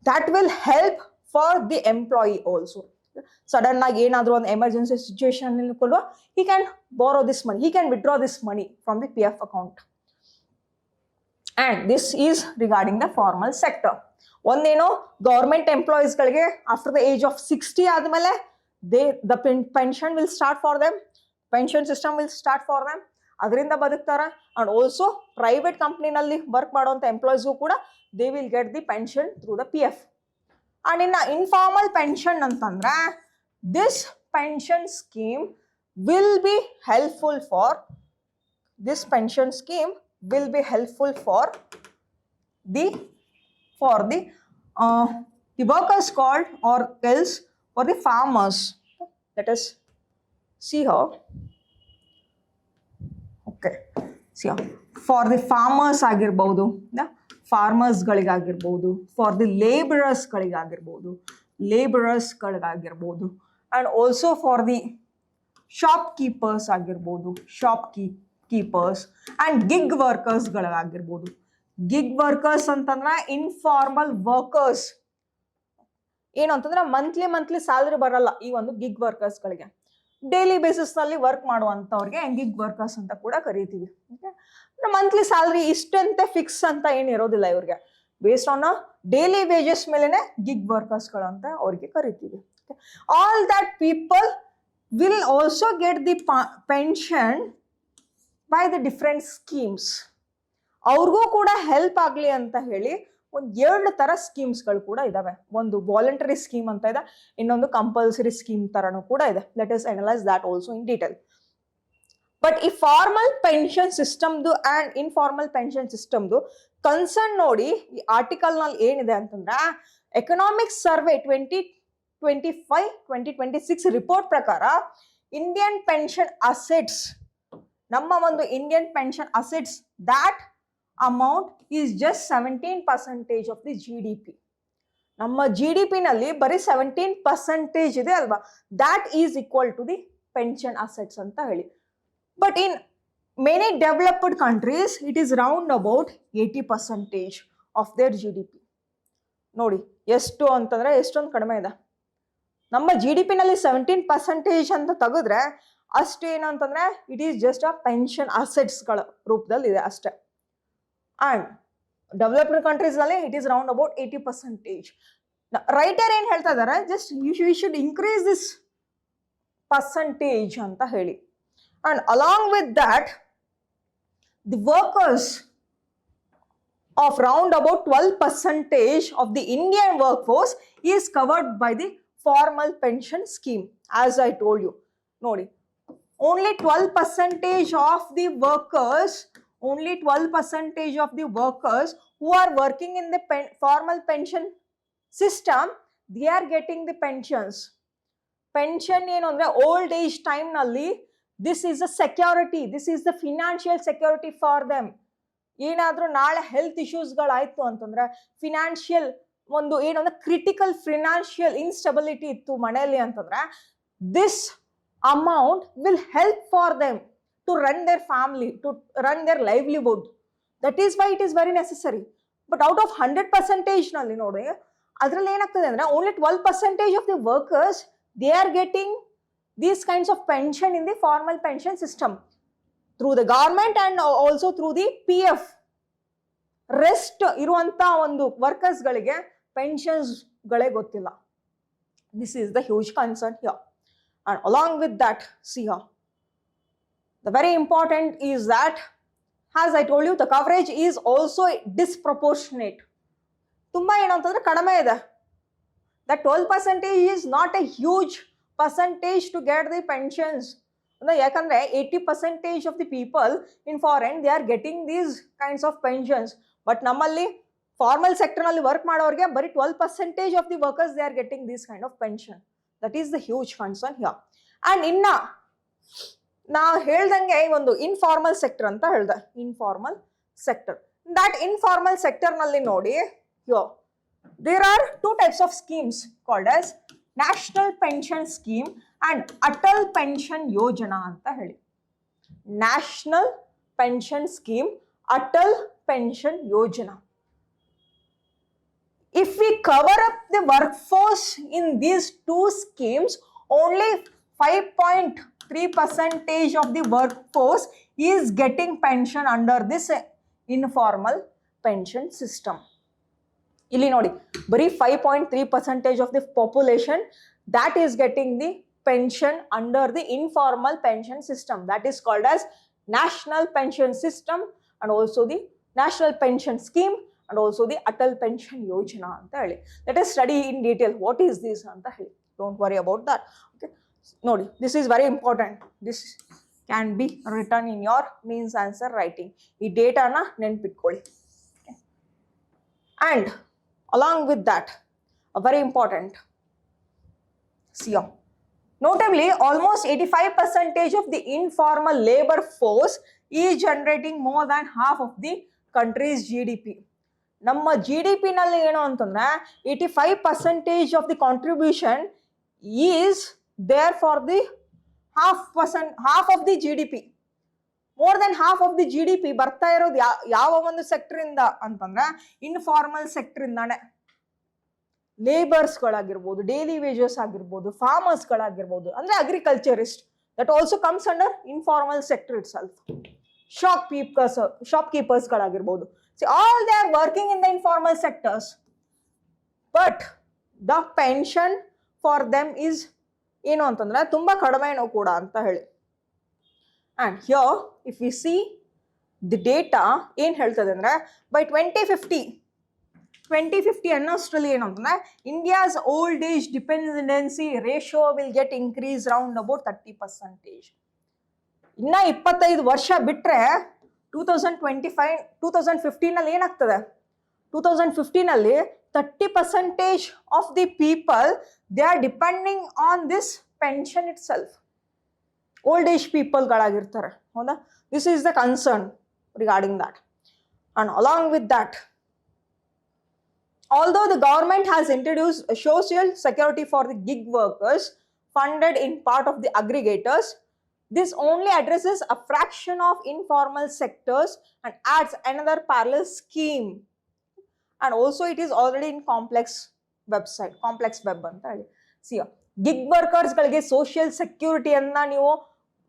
that will help for the employee also. Sudden ಆಗಿ ಏನಾದರೂ ಒಂದು emergency situation ಕೂಡ he can borrow this money, he can withdraw this money from the PF account. And this is regarding the formal sector. ಒಂದೇನೋ government ಎಂಪ್ಲಾಯೀಸ್ಗಳಿಗೆ after the age of 60 ಆದಮೇಲೆ the pension will start for them. Pension system will start for them, ಅದರಿಂದ ಬದುಕ್ತಾರೆ. And also private ಕಂಪ್ನಿನಲ್ಲಿ work ಮಾಡುವಂಥ ಎಂಪ್ಲಾಯೀಸ್ಗೂ ಕೂಡ they will get the pension through the PF. And ಇನ್ನು ಇನ್ಫಾರ್ಮಲ್ ಪೆನ್ಷನ್ ಅಂತಂದ್ರೆ this pension scheme will be helpful for this pension scheme will be helpful for the workers called or else for the farmers. Let us see how. Okay, see how for the farmers ಆಗಿರಬಹುದು, farmers ಗಳಿಗಾಗಿರಬಹುದು, for the laborers ಗಳಿಗಾಗಿರಬಹುದು, and also for the shopkeepers ಆಗಿರ್ಬೋದು, shopkeepers and gig ವರ್ಕರ್ಸ್ಗಳಾಗಿರ್ಬೋದು. Gig workers ಅಂತಂದ್ರೆ informal workers, ಏನು ಅಂತಂದ್ರೆ monthly salary ಬರಲ್ಲ ಈ ಒಂದು ಗಿಗ್ ವರ್ಕರ್ಸ್ಗಳಿಗೆ. ಡೈಲಿ ಬೇಸಿಸ್ನಲ್ಲಿ ವರ್ಕ್ ಮಾಡುವಂಥವ್ರಿಗೆ ಗಿಗ್ ವರ್ಕರ್ಸ್ ಅಂತ ಕೂಡ ಕರಿತೀವಿ. ಓಕೆ, ಮಂತ್ಲಿ ಸ್ಯಾಲ್ರಿ ಇಷ್ಟಂತೆ ಫಿಕ್ಸ್ ಅಂತ ಏನಿರೋದಿಲ್ಲ ಇವ್ರಿಗೆ, ಬೇಸ್ಡ್ ಆನ್ ಡೈಲಿ ವೇಜಸ್ ಮೇಲೆನೆ ಗಿಗ್ ವರ್ಕರ್ಸ್ಗಳು ಅಂತ ಅವ್ರಿಗೆ ಕರಿತೀವಿ. All that people will also get the pension by the different schemes. ಅವ್ರಿಗೂ ಕೂಡ ಹೆಲ್ಪ್ ಆಗಲಿ ಅಂತ ಹೇಳಿ ಒಂದು 2 ಥರ ಸ್ಕೀಮ್ಸ್ಗಳು ಕೂಡ ಇದಾವೆ. ಒಂದು ವಾಲಂಟರಿ ಸ್ಕೀಮ್ ಅಂತ ಇದೆ, ಇನ್ನೊಂದು ಕಂಪಲ್ಸರಿ ಸ್ಕೀಮ್ ಥರನೂ ಕೂಡ ಇದೆ. Let us analyse that also in detail. But ಈ ಫಾರ್ಮಲ್ ಪೆನ್ಷನ್ ಸಿಸ್ಟಮ್ದು ಆ್ಯಂಡ್ ಇನ್ಫಾರ್ಮಲ್ ಪೆನ್ಷನ್ ಸಿಸ್ಟಮ್ದು ಕನ್ಸರ್ನ್ ನೋಡಿ ಈ ಆರ್ಟಿಕಲ್ನಲ್ಲಿ ಏನಿದೆ ಅಂತಂದ್ರೆ, ಎಕನಾಮಿಕ್ ಸರ್ವೆ 2025-2026 ರಿಪೋರ್ಟ್ ಪ್ರಕಾರ ಇಂಡಿಯನ್ ಪೆನ್ಷನ್ ಅಸೆಟ್ಸ್, ನಮ್ಮ ಒಂದು Indian pension assets, that amount is just 17% of the GDP. ನಮ್ಮ GDP ನಲ್ಲಿ ಬರೀ 17% ಇದೆ ಅಲ್ವಾ, that is equal to the pension assets ಅಂತ ಹೇಳಿ. But in many developed countries it is round about 80% of their GDP. ನೋಡಿ ಎಷ್ಟು ಅಂತಂದ್ರೆ ಎಷ್ಟೊಂದು ಕಡಿಮೆ ಇದೆ. ನಮ್ಮ GDP ನಲ್ಲಿ 17% ಅಂತ ತೆಗೆದ್ರೆ ಅಷ್ಟೇನು ಅಂತಂದ್ರೆ it is just a pension ಅಸೆಟ್ಸ್ಗಳ ರೂಪದಲ್ಲಿ ಇದೆ ಅಷ್ಟೇ. ಅಂಡ್ ಡೆವಲಪ್ಡ್ ಕಂಟ್ರೀಸ್ ನಲ್ಲಿ it is round about 80%. Writer ಏನ್ ಹೇಳ್ತಾ ಇದಾರೆ, just you should increase this percentage ಅಂತ ಹೇಳಿ. And along with that the workers of round about 12% of the Indian workforce is covered by the formal pension scheme, as I told you. Nodi, only 12% of the workers, who are working in the formal pension system, they are getting the pensions. Pension ಏನು ಅಂದ್ರೆ old age time ನಲ್ಲಿ this is a security, this is the financial security for them. ಏನಾದ್ರೂ ನಾಳೆ health ಇಶ್ಯೂಸ್ಗಳಾಯ್ತು ಅಂತಂದ್ರೆ, financial ಒಂದು ಏನಂದ್ರೆ critical financial instability ಇತ್ತು ಮನೆಯಲ್ಲಿ ಅಂತಂದ್ರೆ, this amount will help for them to run their family, to run their livelihood. That is why it is very necessary. But out of 100% ನಲ್ಲಿ ನೋಡಿ, ಅದ್ರಲ್ಲಿ ಏನಾಗ್ತದೆ ಅಂದ್ರೆ only 12% of the workers they are getting these kinds of pension in the formal pension system through the government and also through the PF. Rest ಇರುವಂತ ಒಂದು workers ಗಳಿಗೆ pensions ಗಳೇ ಗೊತ್ತಿಲ್ಲ. This is the huge concern here. And along with that, see here, the very important is that, as I told you, the coverage is also disproportionate. ತುಂಬಾ ಏನಂತಂದ್ರೆ ಕಡಿಮೆ ಇದೆ. That 12% is not a huge percentage to get the pensions. ಯಾಕಂದ್ರೆ 80% of the people in foreign they are getting these kinds of pensions. But ನಮ್ಮಲ್ಲಿ formal sector ನಲ್ಲಿ work ಮಾಡೋರಿಗೆ ಬರೀ 12% of the workers they are getting these kind of pension. That is the huge concern here. And ಇನ್ನ ನಾ ಹೇಳ್ದಂಗೆ ಒಂದು informal sector ಅಂತ ಹೇಳ್ದೆ, informal sector. That informal sector ನಲ್ಲಿ ನೋಡಿ, there are 2 types of schemes called as national pension scheme and Atal pension ಯೋಜನಾ ಅಂತ ಹೇಳಿ. National pension scheme, Atal pension Yojana. If we cover up the workforce in these 2 schemes, only 5.3% of the workforce is getting pension under this informal pension system. ಇಲ್ಲಿ ನೋಡಿ, ಬರೀ 5.3% of the population that is getting the pension under the informal pension system, that is called as national pension system and also the national pension scheme and also the Atal Pension Yojana anta heli. Let us study in detail what is this anta heli. Don't worry about that. Okay, nodi, this is very important. This can be written in your means answer writing. Ee data na nenpitkolli. Okay. And along with that, a very important, see here. Notably, almost 85% of the informal labor force is generating more than half of the country's GDP. ನಮ್ಮ GDP ನಲ್ಲಿ ಏನು ಅಂತಂದ್ರೆ 85% of the contribution is there for the half of the GDP. More than half of the GDP ಬರ್ತಾ ಇರೋದು ಯಾವ ಒಂದು sector ಇಂದ ಅಂತಂದ್ರೆ ಇನ್ಫಾರ್ಮಲ್ ಸೆಕ್ಟರ್ ಇಂದಾನೆ. ಲೇಬರ್ಸ್ಗಳಾಗಿರ್ಬೋದು, ಡೈಲಿ ವೇಜಸ್ ಆಗಿರ್ಬೋದು, ಫಾರ್ಮರ್ಸ್ಗಳಾಗಿರ್ಬೋದು, ಅಂದರೆ agriculturist, that also comes under informal sector itself. ಶಾಪ್ಕೀಪರ್ಸ್ಗಳಾಗಿರ್ಬೋದು, all they are working in the informal sectors, but the pension for them is ಏನು ಅಂತಂದ್ರೆ ತುಂಬ ಕಡಿಮೆನೂ ಕೂಡ ಅಂತ ಹೇಳಿ. And here if we see the data ಏನು ಹೇಳ್ತದೆ ಅಂದರೆ ಬೈ 2050 ಅನ್ನೋಷ್ಟರಲ್ಲಿ ಏನು ಅಂತಂದ್ರೆ India's old age dependency ratio will get increase round about 30%. ಇನ್ನ 25 ವರ್ಷ ಬಿಟ್ರೆ 2015 ಏನಾಗ್ತದೆ, 2015 30% of the people they are depending on this pension itself. Old age ಪೀಪಲ್ಗಳಾಗಿರ್ತಾರೆ, ಹೌದಾ? This is the concern regarding that. And along with that, although the government has introduced a social security for the gig workers funded in part of the aggregators, this only addresses a fraction of informal sectors and adds another parallel scheme. And also it is already in complex web anta ಹೇಳಿ. See, gig workers ಗಳಿಗೆ social security ಅನ್ನ ನೀವು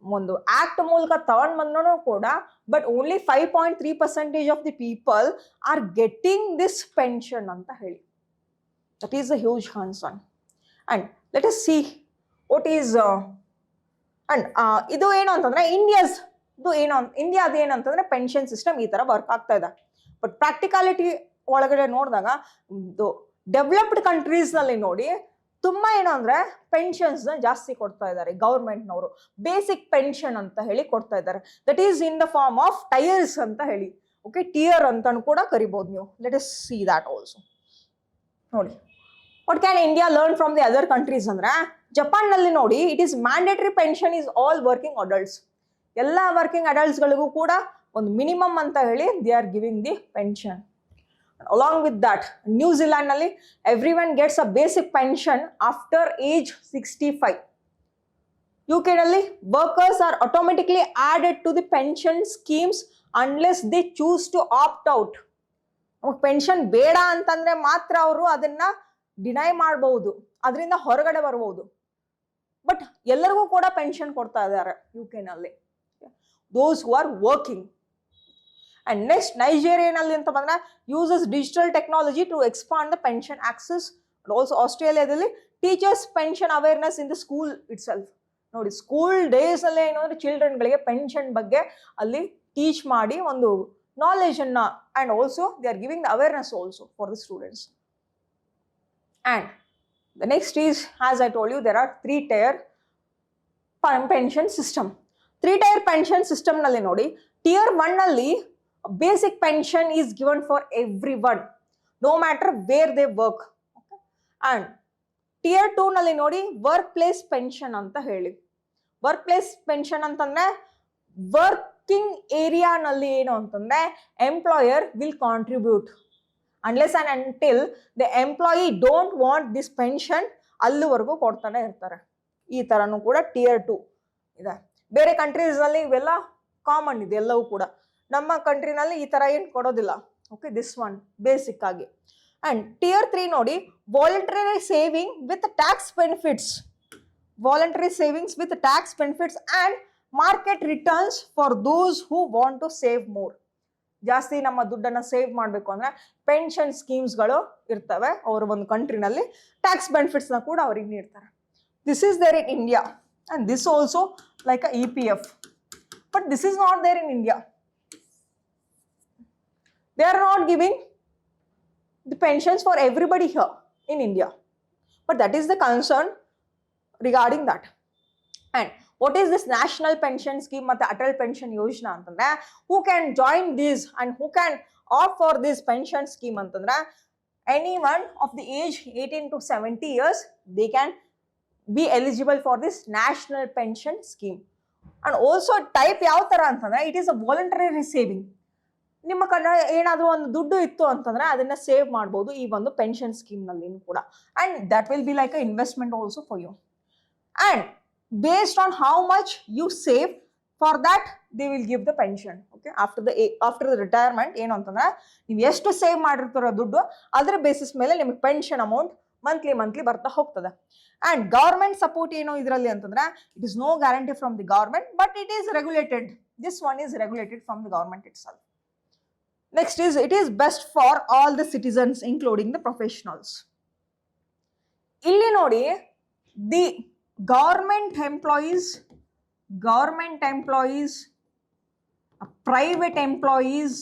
ಒಂದು act ಮೂಲಕ ತಗೊಂಡ್ ಬಂದ್ರೂ ಕೂಡ, but only 5.3% of the people are getting this pension ಅಂತ ಹೇಳಿ. That is a huge concern. And let us see what is and ಇದು ಏನು ಅಂತಂದ್ರೆ ಇಂಡಿಯಾದ ಏನಂತಂದ್ರೆ ಪೆನ್ಷನ್ ಸಿಸ್ಟಮ್ ಈ ತರ ವರ್ಕ್ ಆಗ್ತಾ ಇದೆ. ಬಟ್ ಪ್ರಾಕ್ಟಿಕಾಲಿಟಿ ಒಳಗಡೆ ನೋಡಿದಾಗ ಡೆವಲಪ್ಡ್ ಕಂಟ್ರೀಸ್ ನಲ್ಲಿ ನೋಡಿ ತುಂಬಾ ಏನು ಅಂದ್ರೆ ಪೆನ್ಷನ್ಸ್ ನ ಜಾಸ್ತಿ ಕೊಡ್ತಾ ಇದ್ದಾರೆ ಗೌರ್ಮೆಂಟ್ನವರು. ಬೇಸಿಕ್ ಪೆನ್ಷನ್ ಅಂತ ಹೇಳಿ ಕೊಡ್ತಾ ಇದ್ದಾರೆ. That is in the form of tiers ಅಂತ ಹೇಳಿ. ಓಕೆ, ಟಿಯರ್ ಅಂತಾನು ಕೂಡ ಕರಿಬಹುದು ನೀವು. Let us see that also. ನೋಡಿ, what can India learn from the other countries ಅಂದ್ರೆ, ಜಪಾನ್ ನಲ್ಲಿ ನೋಡಿ it is mandatory pension is all working adults. ಎಲ್ಲ ವರ್ಕಿಂಗ್ ಅಡಲ್ಟ್ಸ್ ಗಳಿಗೂ ಕೂಡ ಒಂದು ಮಿನಿಮಮ್ ಅಂತ ಹೇಳಿ they are giving the pension. Along with that, New Zealand ನಲ್ಲಿ everyone gets a basic pension after age 65. UK ನಲ್ಲಿ workers are automatically added to the pension schemes unless they choose to opt out. Pension ಬೇಡ ಅಂತಂದ್ರೆ ಮಾತ್ರ ಅವರು ಅದನ್ನ deny ಮಾಡಬಹುದು, ಅದರಿಂದ ಹೊರಗಡೆ ಬರಬಹುದು. ಬಟ್ ಎಲ್ಲರಿಗೂ ಕೂಡ ಪೆನ್ಷನ್ ಕೊಡ್ತಾ ಇದ್ದಾರೆ UK ನಲ್ಲಿ, those who are working. And next, Nigeria ಅಂತ ಬಂದ್ರೆ uses digital technology to expand the pension access. And also Australia ದಲ್ಲಿ teachers pension awareness in the school itself. ನೋಡಿ, ಸ್ಕೂಲ್ ಡೇಸ್ ಅಲ್ಲೇ ಏನು ಅಂದ್ರೆ ಚಿಲ್ಡ್ರನ್ ಗಳಿಗೆ ಪೆನ್ಷನ್ ಬಗ್ಗೆ ಅಲ್ಲಿ ಟೀಚ್ ಮಾಡಿ ಒಂದು ನಾಲೆಜ್ ಅನ್ನ, and also they are giving the awareness also for the students. And the next is, as I told you, there are 3-tier pension system. 3-tier pension system ನಲ್ಲಿ ನೋಡಿ, tier 1 ನಲ್ಲಿ basic pension is given for everyone no matter where they work. Okay? And tier 2 ನಲ್ಲಿ ನೋಡಿ work place pension ಅಂತ ಹೇಳಿ. Work place pension ಅಂತಂದ್ರೆ working area ನಲ್ಲಿ ಏನು ಅಂತಂದ್ರೆ employer will contribute unless and until the employee don't want this pension, ಅಲ್ಲಿವರೆಗೂ ಕೊಡ್ತಾನೆ ಇರ್ತಾರೆ. ಈ ತರನು ಕೂಡ tier 2 ಇದೆ. ಬೇರೆ ಕಂಟ್ರೀಸ್ ನಲ್ಲಿ ಇವೆಲ್ಲ ಕಾಮನ್ ಇದೆ ಎಲ್ಲವೂ ಕೂಡ. ನಮ್ಮ ಕಂಟ್ರಿನಲ್ಲಿ ಈ ತರ ಏನು ಕೊಡೋದಿಲ್ಲ. ಓಕೆ, ದಿಸ್ ಒನ್ ಬೇಸಿಕ್ ಆಗಿ. ಅಂಡ್ tier 3 ನೋಡಿ, voluntary saving with tax benefits. Voluntary savings with tax benefits and market returns for those who want to save more. ಜಾಸ್ತಿ ನಮ್ಮ ದುಡ್ಡನ್ನ ಸೇವ್ ಮಾಡಬೇಕು ಅಂದ್ರೆ ಪೆನ್ಷನ್ ಸ್ಕೀಮ್ಸ್ಗಳು ಇರ್ತವೆ ಅವ್ರ ಒಂದು ಕಂಟ್ರಿನಲ್ಲಿ, ಟ್ಯಾಕ್ಸ್ ಬೆನಿಫಿಟ್ಸ್ನ ಕೂಡ ಅವ್ರಿಗೆ ನೀಡ್ತಾರೆ. This is there in India, and this also like a EPF, but this is not there in India. They are not giving the pensions for everybody here in India, but that is the concern regarding that. And what is this national pension scheme ಮತ್ತು Atal pension ಯೋಜನಾ ಅಂತಂದ್ರೆ, who can join this and who can opt for this pension scheme ಅಂತಂದ್ರೆ, anyone of the age 18 to 70 years they can be eligible for this national pension scheme. And also type ಯಾವ ತರ ಅಂತಂದ್ರೆ, it is a voluntary saving. ನಿಮ್ಮ ಕಡೆ ಏನಾದರೂ ಒಂದು ದುಡ್ಡು ಇತ್ತು ಅಂತಂದ್ರೆ ಅದನ್ನ ಸೇವ್ ಮಾಡ್ಬೋದು ಈ ಒಂದು ಪೆನ್ಷನ್ ಸ್ಕೀಮ್ ನಲ್ಲಿ ಕೂಡ, and that will be like a investment also for you. And based on how much you save, for that they will give the pension. Okay, after the retirement ಏನು ಅಂತಂದ್ರೆ, ನೀವು ಎಷ್ಟು save ಮಾಡಿರ್ತೀರೋ ದುಡ್ಡು ಅದರ basis ಮೇಲೆ ನಿಮಗೆ ಪೆನ್ಷನ್ ಅಮೌಂಟ್ ಮಂತ್ಲಿ ಬರ್ತಾ ಹೋಗ್ತದೆ. And government support ಏನು ಇದರಲ್ಲಿ ಅಂತಂದ್ರೆ, it is no guarantee from the government, but it is regulated. This one is regulated from the government itself. Next is, it is best for all the citizens including the professionals. ಇಲ್ಲಿ ನೋಡಿ, the government employees, private employees,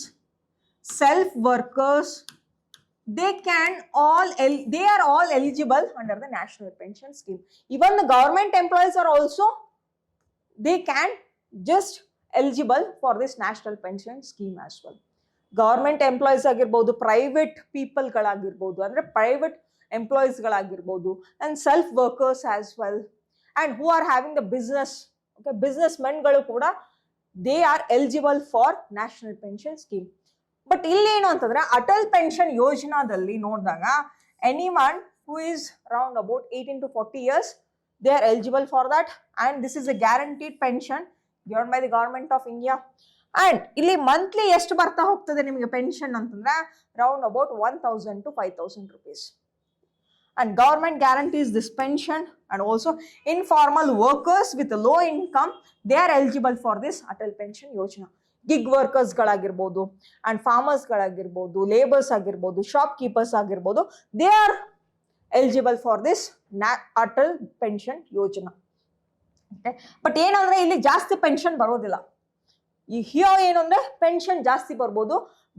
self workers, they are all eligible under the national pension scheme. Even the government employees are also, they can just eligible for this national pension scheme as well. Government employees ಆಗಿರ್ಬೋದು, private people ಗಳಾಗಿರ್ಬೋದು, ಅಂದ್ರೆ private employees ಗಳಾಗಿರ್ಬೋದು, and self workers as well, and who are having the business, okay, businessmen ಗಳು ಕೂಡ, they are eligible for national pension scheme. But ಇಲ್ಲಿ ಏನು ಅಂತಂದ್ರೆ, Atal pension ಯೋಜನಾದಲ್ಲಿ ನೋಡಿದಾಗ anyone who is around about 18 to 40 years they are eligible for that, and this is a guaranteed pension given by the government of India. And ಇಲ್ಲಿ monthly ಎಷ್ಟು ಬರ್ತಾ ಹೋಗ್ತದೆ ನಿಮಗೆ pension ಅಂತಂದ್ರೆ, around about 1000 to 5000 rupees. And government guarantees this pension, and also informal workers with a low income, they are eligible for this Atal Pension Yojana. Gig workers ಗಳಾಗಿರ್ಬೋದು, and farmers ಗಳಾಗಿರ್ಬೋದು, laborers ಆಗಿರ್ಬೋದು, shopkeepers ಆಗಿರ್ಬೋದು, they are eligible for this Atal Pension Yojana. Okay, but ಏನಂದ್ರೆ ಇಲ್ಲಿ ಜಾಸ್ತಿ pension ಬರೋದಿಲ್ಲ. Here ಏನು ಅಂದ್ರೆ pension ಜಾಸ್ತಿ ಬರ್ಬೋದು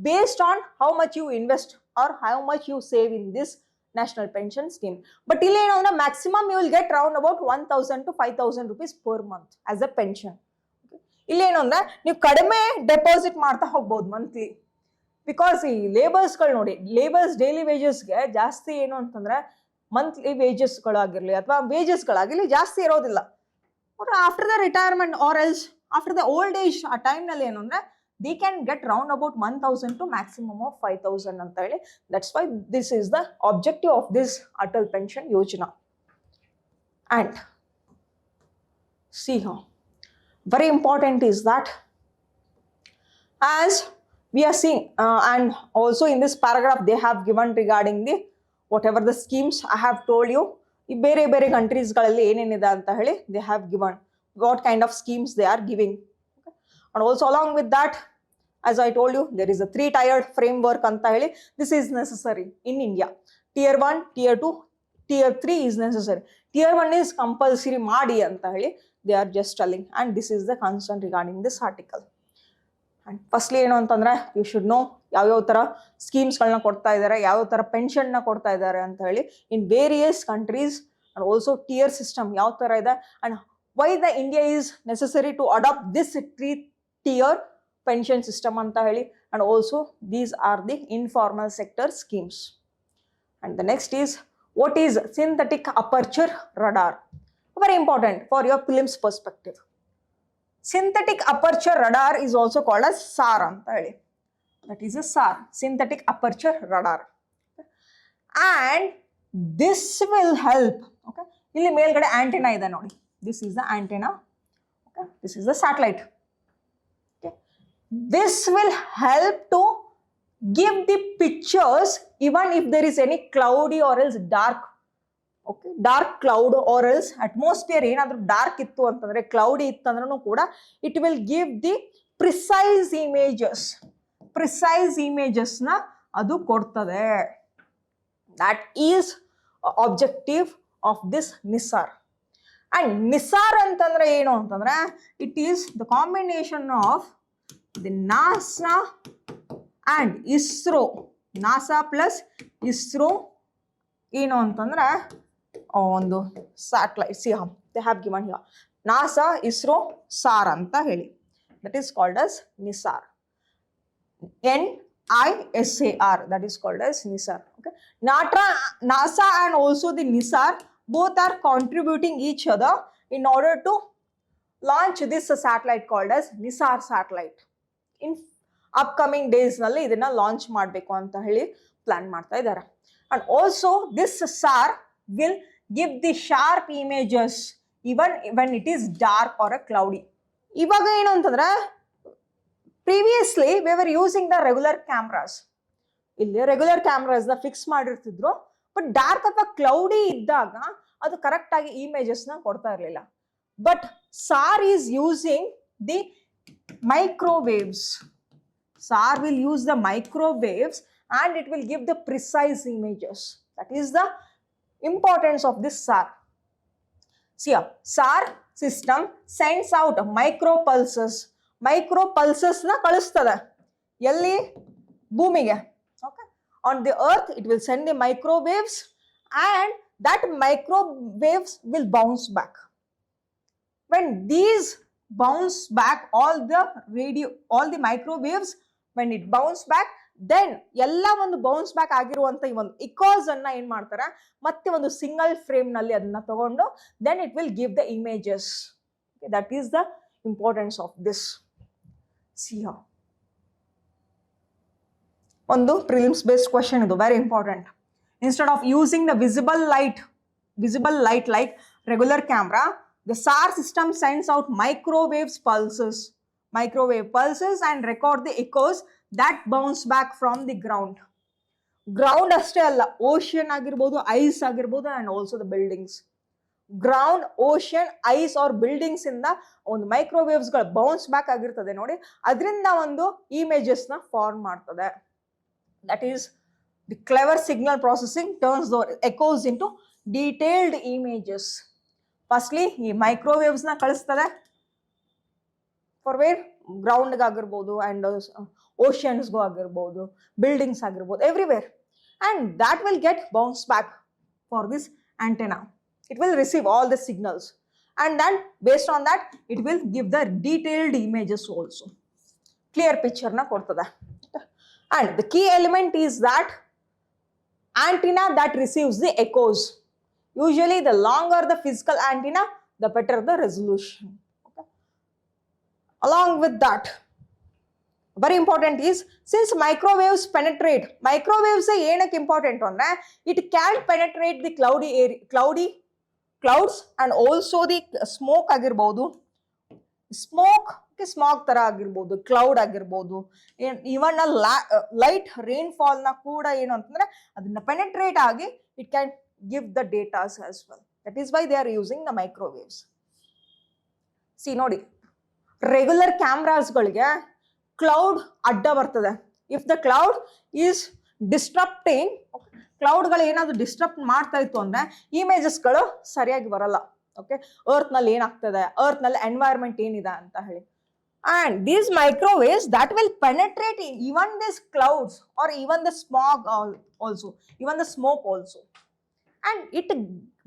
based on how much you invest or how much you save in this national pension scheme. But ಇಲ್ಲಿ ಏನು ಅಂದ್ರೆ maximum you will get round about 1000 to 5000 rupees per month as a pension. ಇಲ್ಲಿ ಏನು ಅಂದ್ರೆ ನೀವು ಕಡಿಮೆ ಡೆಪಾಸಿಟ್ ಮಾಡ್ತಾ ಹೋಗ್ಬೋದು ಮಂತ್ಲಿ, ಬಿಕಾಸ್ ಈ ಲೇಬರ್ಸ್ಗಳು ನೋಡಿ, ಲೇಬರ್ಸ್ ಡೈಲಿ ವೇಜಸ್ಗೆ ಜಾಸ್ತಿ ಏನು ಅಂತಂದ್ರೆ ಮಂತ್ಲಿ ವೇಜಸ್ಗಳಾಗಿರ್ಲಿ ಅಥವಾ ವೇಜಸ್ಗಳಾಗಿರ್ಲಿ ಜಾಸ್ತಿ ಇರೋದಿಲ್ಲ. After the retirement or else after the old age ಆ ಟೈಮ್ನಲ್ಲಿ ಏನು ಅಂದ್ರೆ they can get round about 1000 to maximum of 5000 ಅಂತ ಹೇಳಿ. That's why this is the objective of this Atal Pension Yojana. And see here, very important is that, as we are seeing and also in this paragraph they have given regarding the whatever the schemes I have told you, ಈ ಬೇರೆ countries ಗಳಲ್ಲಿ ಏನೇನಿದೆ ಅಂತ ಹೇಳಿ they have given what kind of schemes they are giving. And also along with that, as I told you, there is a 3-tiered framework anta heli. This is necessary in India. Tier 1, Tier 2, Tier 3 is necessary. Tier 1 is compulsory maadi anta heli. They are just telling, and this is the concern regarding this article. And firstly ಏನು ಅಂತಂದ್ರೆ, you should know ಯಾವ್ಯಾವ ತರ schemes ಗಳನ್ನ ಕೊಡ್ತಾ ಇದ್ದಾರೆ, ಯಾವ ತರ pension ನ ಕೊಡ್ತಾ ಇದ್ದಾರೆ ಅಂತ ಹೇಳಿ in various countries, and also tier system ಯಾವ ತರ ಇದೆ, and why the India is necessary to adopt this 3-tier pension system anta heli. And also these are the informal sector schemes. And the next is, what is synthetic aperture radar? Very important for your prelims perspective. Synthetic aperture radar is also called as SAR anta heli. That is a SAR, synthetic aperture radar. And this will help, okay, ಇಲ್ಲಿ ಮೇಲ್ಗಡೆ antenna ಇದೆ ನೋಡಿ. This is the antenna, okay, this is the satellite. Okay, this will help to give the pictures even if there is any cloudy or else dark, okay, dark cloud or else atmosphere ಏನಾದರೂ dark ಇತ್ತು ಅಂತಂದ್ರೆ, cloudy ಇತ್ತಂದ್ರೂ ಕೂಡ it will give the precise images ನ ಅದು ಕೊಡ್ತದೆ. That is objective of this NISAR. And Nisar ಅಂತಂದ್ರೆ ಏನು ಅಂತಂದ್ರೆ it is the combination of the NASA and ISRO. NASA plus ISRO ಏನು ಅಂತಂದ್ರೆ ಒಂದು satellite. C they have given here NASA ISRO sir ಅಂತ ಹೇಳಿ. That is called as Nisar. NISAR, that is called as NISAR. Okay. NASA and also the NISAR both are contributing each other in order to launch this satellite called as NISAR satellite. In upcoming days nalli idನ್ನ launch ಮಾಡಬೇಕು ಅಂತ ಹೇಳಿ plan ಮಾಡ್ತಾ ಇದ್ದಾರೆ. And also this SAR will give the sharp images even when it is dark or a cloudy. ಇವಾಗ ಏನು ಅಂತಂದ್ರೆ previously we were using the regular cameras. ಇಲ್ಲಿ regular ಕ್ಯಾಮ್ರಾಸ್ನ fix ಮಾಡಿರ್ತಿದ್ರು, but dark ಅಥವಾ ಕ್ಲೌಡಿ ಇದ್ದಾಗ ಅದು ಕರೆಕ್ಟ್ ಆಗಿ ಇಮೇಜಸ್ನ ಕೊಡ್ತಾ ಇರಲಿಲ್ಲ. But sir is using the microwaves. Sir will use the microwaves and it will give the precise images. That is the importance of this SAR. See here, SAR system sends out micro pulses. Micro pulses na kalustade elli bhoomige. Okay, on the earth it will send the microwaves and that microwaves will bounce back. When these bounce back, all the microwaves, when it bounce back, then ಎಲ್ಲ ಒಂದು bounce back ಆಗಿರುವಂತ ಈ ಒಂದು equals ಅನ್ನ ಏನ್ ಮಾಡ್ತಾರೆ, ಮತ್ತೆ ಒಂದು ಸಿಂಗಲ್ ಫ್ರೇಮ್ ನಲ್ಲಿ ಅದನ್ನ ತಗೊಂಡು then it will give the images. Okay, that is the importance of this. See here, ಒಂದು prelims based question ಇದು, very important. Instead of using the visible light like regular camera, the SAR system sends out microwave pulses and record the echoes that bounce back from the ground. Ground ಅಷ್ಟೇ ಅಲ್ಲ, ocean ಆಗಿರ್ಬೋದು, ice ಆಗಿರ್ಬೋದು, and also the buildings. Ground, ocean, eyes are buildings ಇಂದ ಒಂದು microwaves ಗಳು bounce back ಆಗಿರ್ತದೆ ನೋಡಿ, ಅದರಿಂದ ಒಂದು ಇಮೇಜಸ್ ನ ಫಾರ್ಮ್ ಮಾಡ್ತದೆ. That is the clever signal processing turns the echoes into detailed images. Firstly ಈ ಮೈಕ್ರೋವೇವ್ಸ್ ನ ಕಳಿಸ್ತದೆ ಫಾರ್ ವೇರ್, ಗ್ರೌಂಡ್ಗೆ ಆಗಿರ್ಬೋದು ಅಂಡ್ ಓಷನ್ಸ್ಗೂ ಆಗಿರ್ಬೋದು, ಬಿಲ್ಡಿಂಗ್ಸ್ ಆಗಿರ್ಬೋದು, everywhere, and that will get bounce back for this antenna. It will receive all the signals and then based on that it will give the detailed images also. Clear picture na ಕೊಡ್ತದೆ. And the key element is that antenna that receives the echoes. Usually the longer the physical antenna, the better the resolution. Okay. Along with that, very important is, since microwaves penetrate, microwaves ಏನಕ್ಕೆ important ಅಂದ್ರೆ it can penetrate the clouds and also the smoke ಆಗಿರ್ಬೋದು, smog ತರ ಆಗಿರ್ಬೋದು, cloud ಆಗಿರ್ಬೋದು, ಇವನ್ light rainfall ನ ಕೂಡ ಏನು ಅಂತಂದ್ರೆ ಅದನ್ನ ಪೆನೆಟ್ರೇಟ್ ಆಗಿ it can give the datas as well. That is why they are using the microwaves. C ನೋಡಿ, ರೆಗ್ಯುಲರ್ ಕ್ಯಾಮ್ರಾಸ್ಗಳಿಗೆ ಕ್ಲೌಡ್ ಅಡ್ಡ ಬರ್ತದೆ. ಇಫ್ ದ ಕ್ಲೌಡ್ ಈಸ್ ಡಿಸ್ಟ್ರಪ್ಟಿಂಗ್, ಕ್ಲೌಡ್ಗಳು ಏನಾದ್ರು ಡಿಸ್ಟರ್ಬ್ ಮಾಡ್ತಾ ಇತ್ತು ಅಂದ್ರೆ ಇಮೇಜಸ್ಗಳು ಸರಿಯಾಗಿ ಬರಲ್ಲ. ಓಕೆ, ಅರ್ತ್ ನಲ್ಲಿ ಏನಾಗ್ತದೆ, ಅರ್ತ್ ನಲ್ಲಿ ಎನ್ವೈರನ್ಮೆಂಟ್ ಏನಿದೆ ಅಂತ ಹೇಳಿ. And these microwaves that will penetrate even this clouds or even the smog also, even the smoke also, and it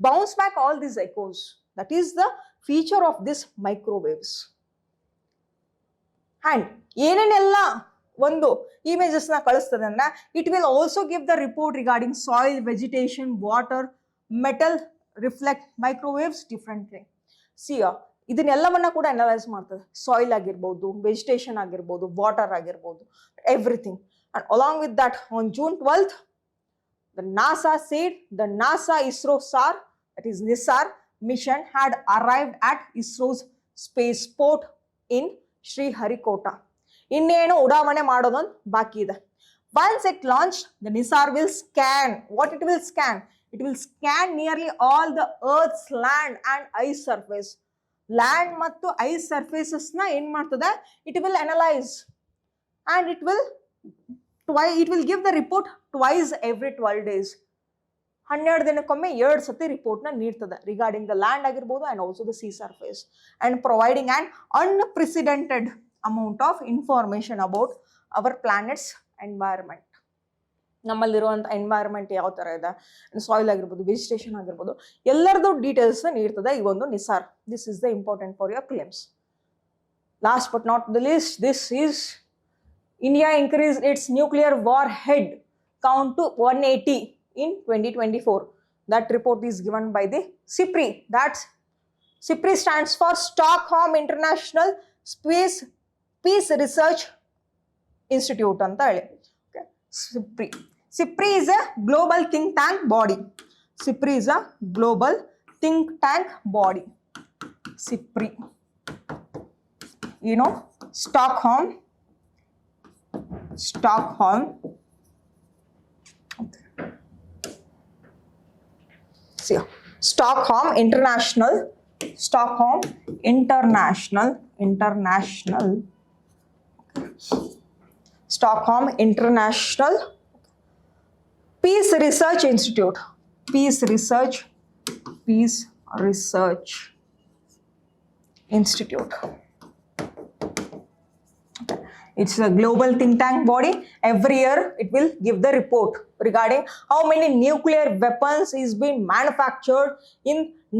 bounce back all these echoes. That is the feature of this microwaves. And ಏನೇನೆಲ್ಲ ಒಂದು images ನ ಕಳಿಸ್ತದೆ ಅಂದ್ರೆ it will also give the report regarding soil, vegetation, water, metal, reflect microwaves differently. See ಇದನ್ನೆಲ್ಲವನ್ನ ಕೂಡ analyse ಮಾಡ್ತದೆ. Soil ಆಗಿರ್ಬೋದು, vegetation ಆಗಿರ್ಬೋದು, ವಾಟರ್ ಆಗಿರ್ಬೋದು, everything. And along with that on June 12th the NASA said the NASA ISRO SAR, that is NISAR mission had arrived at ISRO's spaceport in Sriharikota. ಇನ್ನೇನು ಉಡಾವಣೆ ಮಾಡೋದೊಂದು ಬಾಕಿ ಇದೆ. Once it launched, the NISAR will scan. What it will scan? It will scan nearly all the Earth's land and ice surface. Land ಮತ್ತು ice surfaces ನ ಏನ್ ಮಾಡ್ತದೆ? It will analyze and it will give the report twice every 12 days. 12 ದಿನಕ್ಕೊಮ್ಮೆ 2 ಸತಿ ರಿಪೋರ್ಟ್ನ ನೀಡ್ತದೆ regarding the land ಆಗಿರ್ಬೋದು and also the sea surface and providing and unprecedented amount of information about our planet's environment. ನಮ್ಮಲ್ಲಿರುವಂಥ environment ಯಾವ ಥರ ಇದೆ, soil ಆಗಿರ್ಬೋದು, ವೆಜಿಟೇಷನ್ ಆಗಿರ್ಬೋದು, ಎಲ್ಲರದ್ದು ಡೀಟೇಲ್ಸ್ನ ನೀಡ್ತದೆ ಈ ಒಂದು Nisar. This is the important for your claims. Last but not the least, this is India increased its nuclear warhead count to 180 in 2024. That report is given by the SIPRI. That's SIPRI stands for Stockholm International Space Peace Research Institute anta ಹೇಳಿ. Okay. SIPRI is a global think tank body. SIPRI is a global think tank body. SIPRI. You know, Stockholm. Okay. See, Stockholm International Peace Research Institute. Peace Research Institute. It's a global think tank body. Every year it will give the report regarding how many nuclear weapons is being manufactured in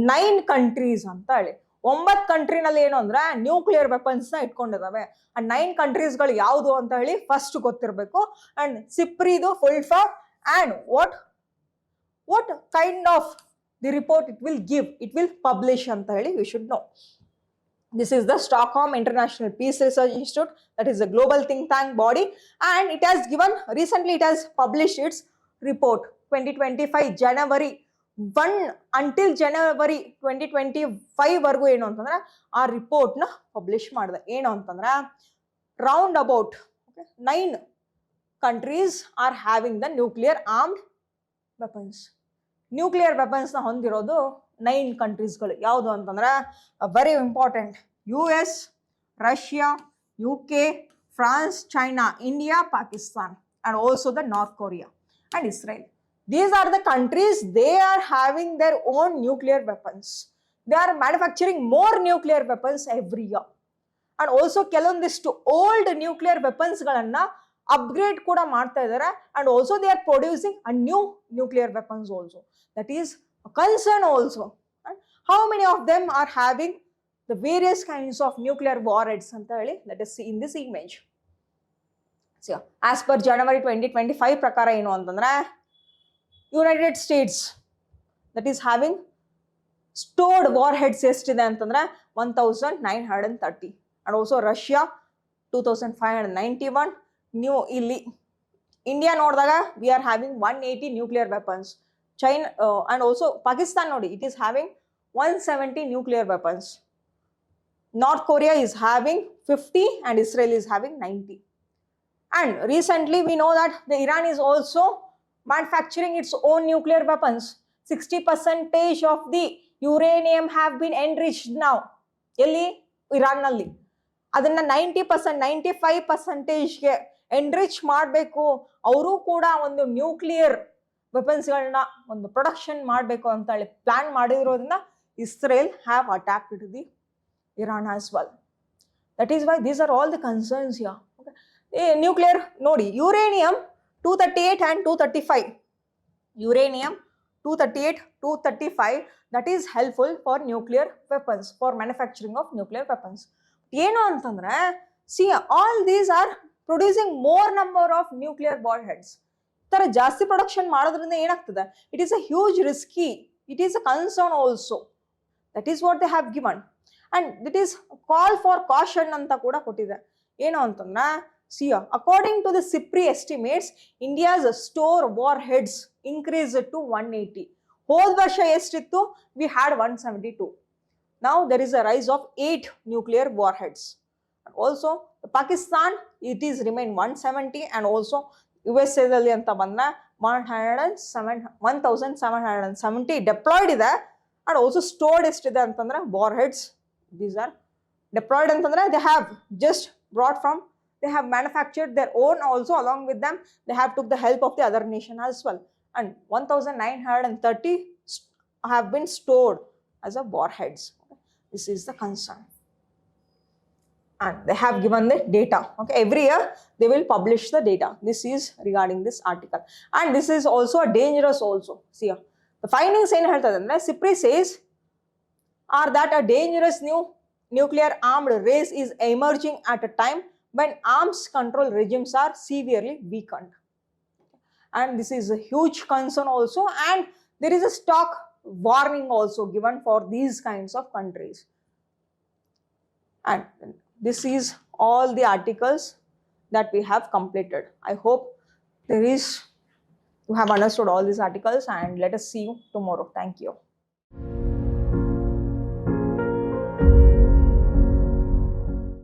9 countries ಅಂತ ಹೇಳಿ. 9 ಕಂಟ್ರಿನಲ್ಲಿ ಏನು ಅಂದ್ರೆ nuclear ವೆಪನ್ಸ್ನ ಇಟ್ಕೊಂಡಿದ್ದಾವೆ. ಆ 9 ಕಂಟ್ರೀಸ್ಗಳು ಯಾವುದು ಅಂತ ಹೇಳಿ first ಗೊತ್ತಿರಬೇಕು. ಅಂಡ್ ಸಿಪ್ರಿದು full form and what kind of the report it will publish ಅಂತ ಹೇಳಿ you should know. This is the Stockholm International Peace Research Institute, that is a global think tank body, and it has published its report 2025 January 1 until January 2025 ವರೆಗೂ ಏನು ಅಂತಂದ್ರೆ ಆ ರಿಪೋರ್ಟ್ನ publish ಮಾಡಿದೆ. ಏನು ಅಂತಂದ್ರೆ round about 9 countries are having the nuclear armed weapons. Nuclear ವೆಪನ್ಸ್ನ ಹೊಂದಿರೋದು 9 ಕಂಟ್ರೀಸ್ಗಳು. ಯಾವುದು ಅಂತಂದ್ರೆ very important: US, Russia, UK, France, China, India, Pakistan, and also the North Korea and Israel. These are the countries, they are having their own nuclear weapons. They are manufacturing more nuclear weapons every year. And also ಕೆಲವೊಂದಿಷ್ಟು old nuclear weapons ಗಳನ್ನ upgrade ಕೂಡ ಮಾಡ್ತಾ ಇದ್ದಾರೆ. And also they are producing a new nuclear weapons also. That is a concern also. And how many of them are having the various kinds of nuclear warheads anta heli, let us see in this image. So as per January 2025 prakara enu antandre United States, that is having stored warheads estide antandre 1930, and also Russia 2591. New illi India nodaga we are having 180 nuclear weapons. China and also Pakistan nodi, it is having 170 nuclear weapons. North Korea is having 50 and Israel is having 90. And recently we know that the Iran is also manufacturing its own nuclear weapons. 60% of the uranium have been enriched now. Elli Iran nalli. Adanna 90%, 95% ಗೆ enrich ಮಾಡಬೇಕು. ಅವರು ಕೂಡ ಒಂದು nuclear ವೆಪನ್ಸ್ಗಳನ್ನ ಒಂದು production ಮಾಡಬೇಕು ಅಂತ ಹೇಳಿ plan ಮಾಡಿರೋದ್ರಿಂದ Israel have attacked the Iran as well. That is why these are all the concerns here. Okay. Nuclear nodi, uranium 238 and 235. Uranium 238, 235, that is helpful for nuclear weapons, for manufacturing of nuclear weapons. Yeno antandre, see, all these are producing more number of nuclear warheads. Tara ಜಾಸ್ತಿ production ಮಾಡೋದ್ರಿಂದ ಏನಾಗ್ತದೆ, it is a huge risky, it is a concern also. That is what they have given. And it is call for caution anta kuda kottide. Eno antandra, see, according to the SIPRI estimates, India's store warheads increased to 180. Whole varsha estittu, we had 172. Now there is a rise of 8 nuclear warheads. And also Pakistan, it is remain 170, and also USA dalli anta bandra 1770 deployed ide, and also stored estide antandra warheads. These are deployed antandre they have just brought from, they have manufactured their own also along with them. They have took the help of the other nation as well. and 1930 have been stored as a warheads. This is the concern. And they have given the data. Okay, every year they will publish the data. This is regarding this article. And this is also a dangerous also. See here. The findings in SIPRI says are that a dangerous new nuclear armed race is emerging at a time when arms control regimes are severely weakened. And this is a huge concern also, and there is a stock warning also given for these kinds of countries. And this is all the articles that we have completed. I hope you have understood all these articles, and let us see you tomorrow. Thank you.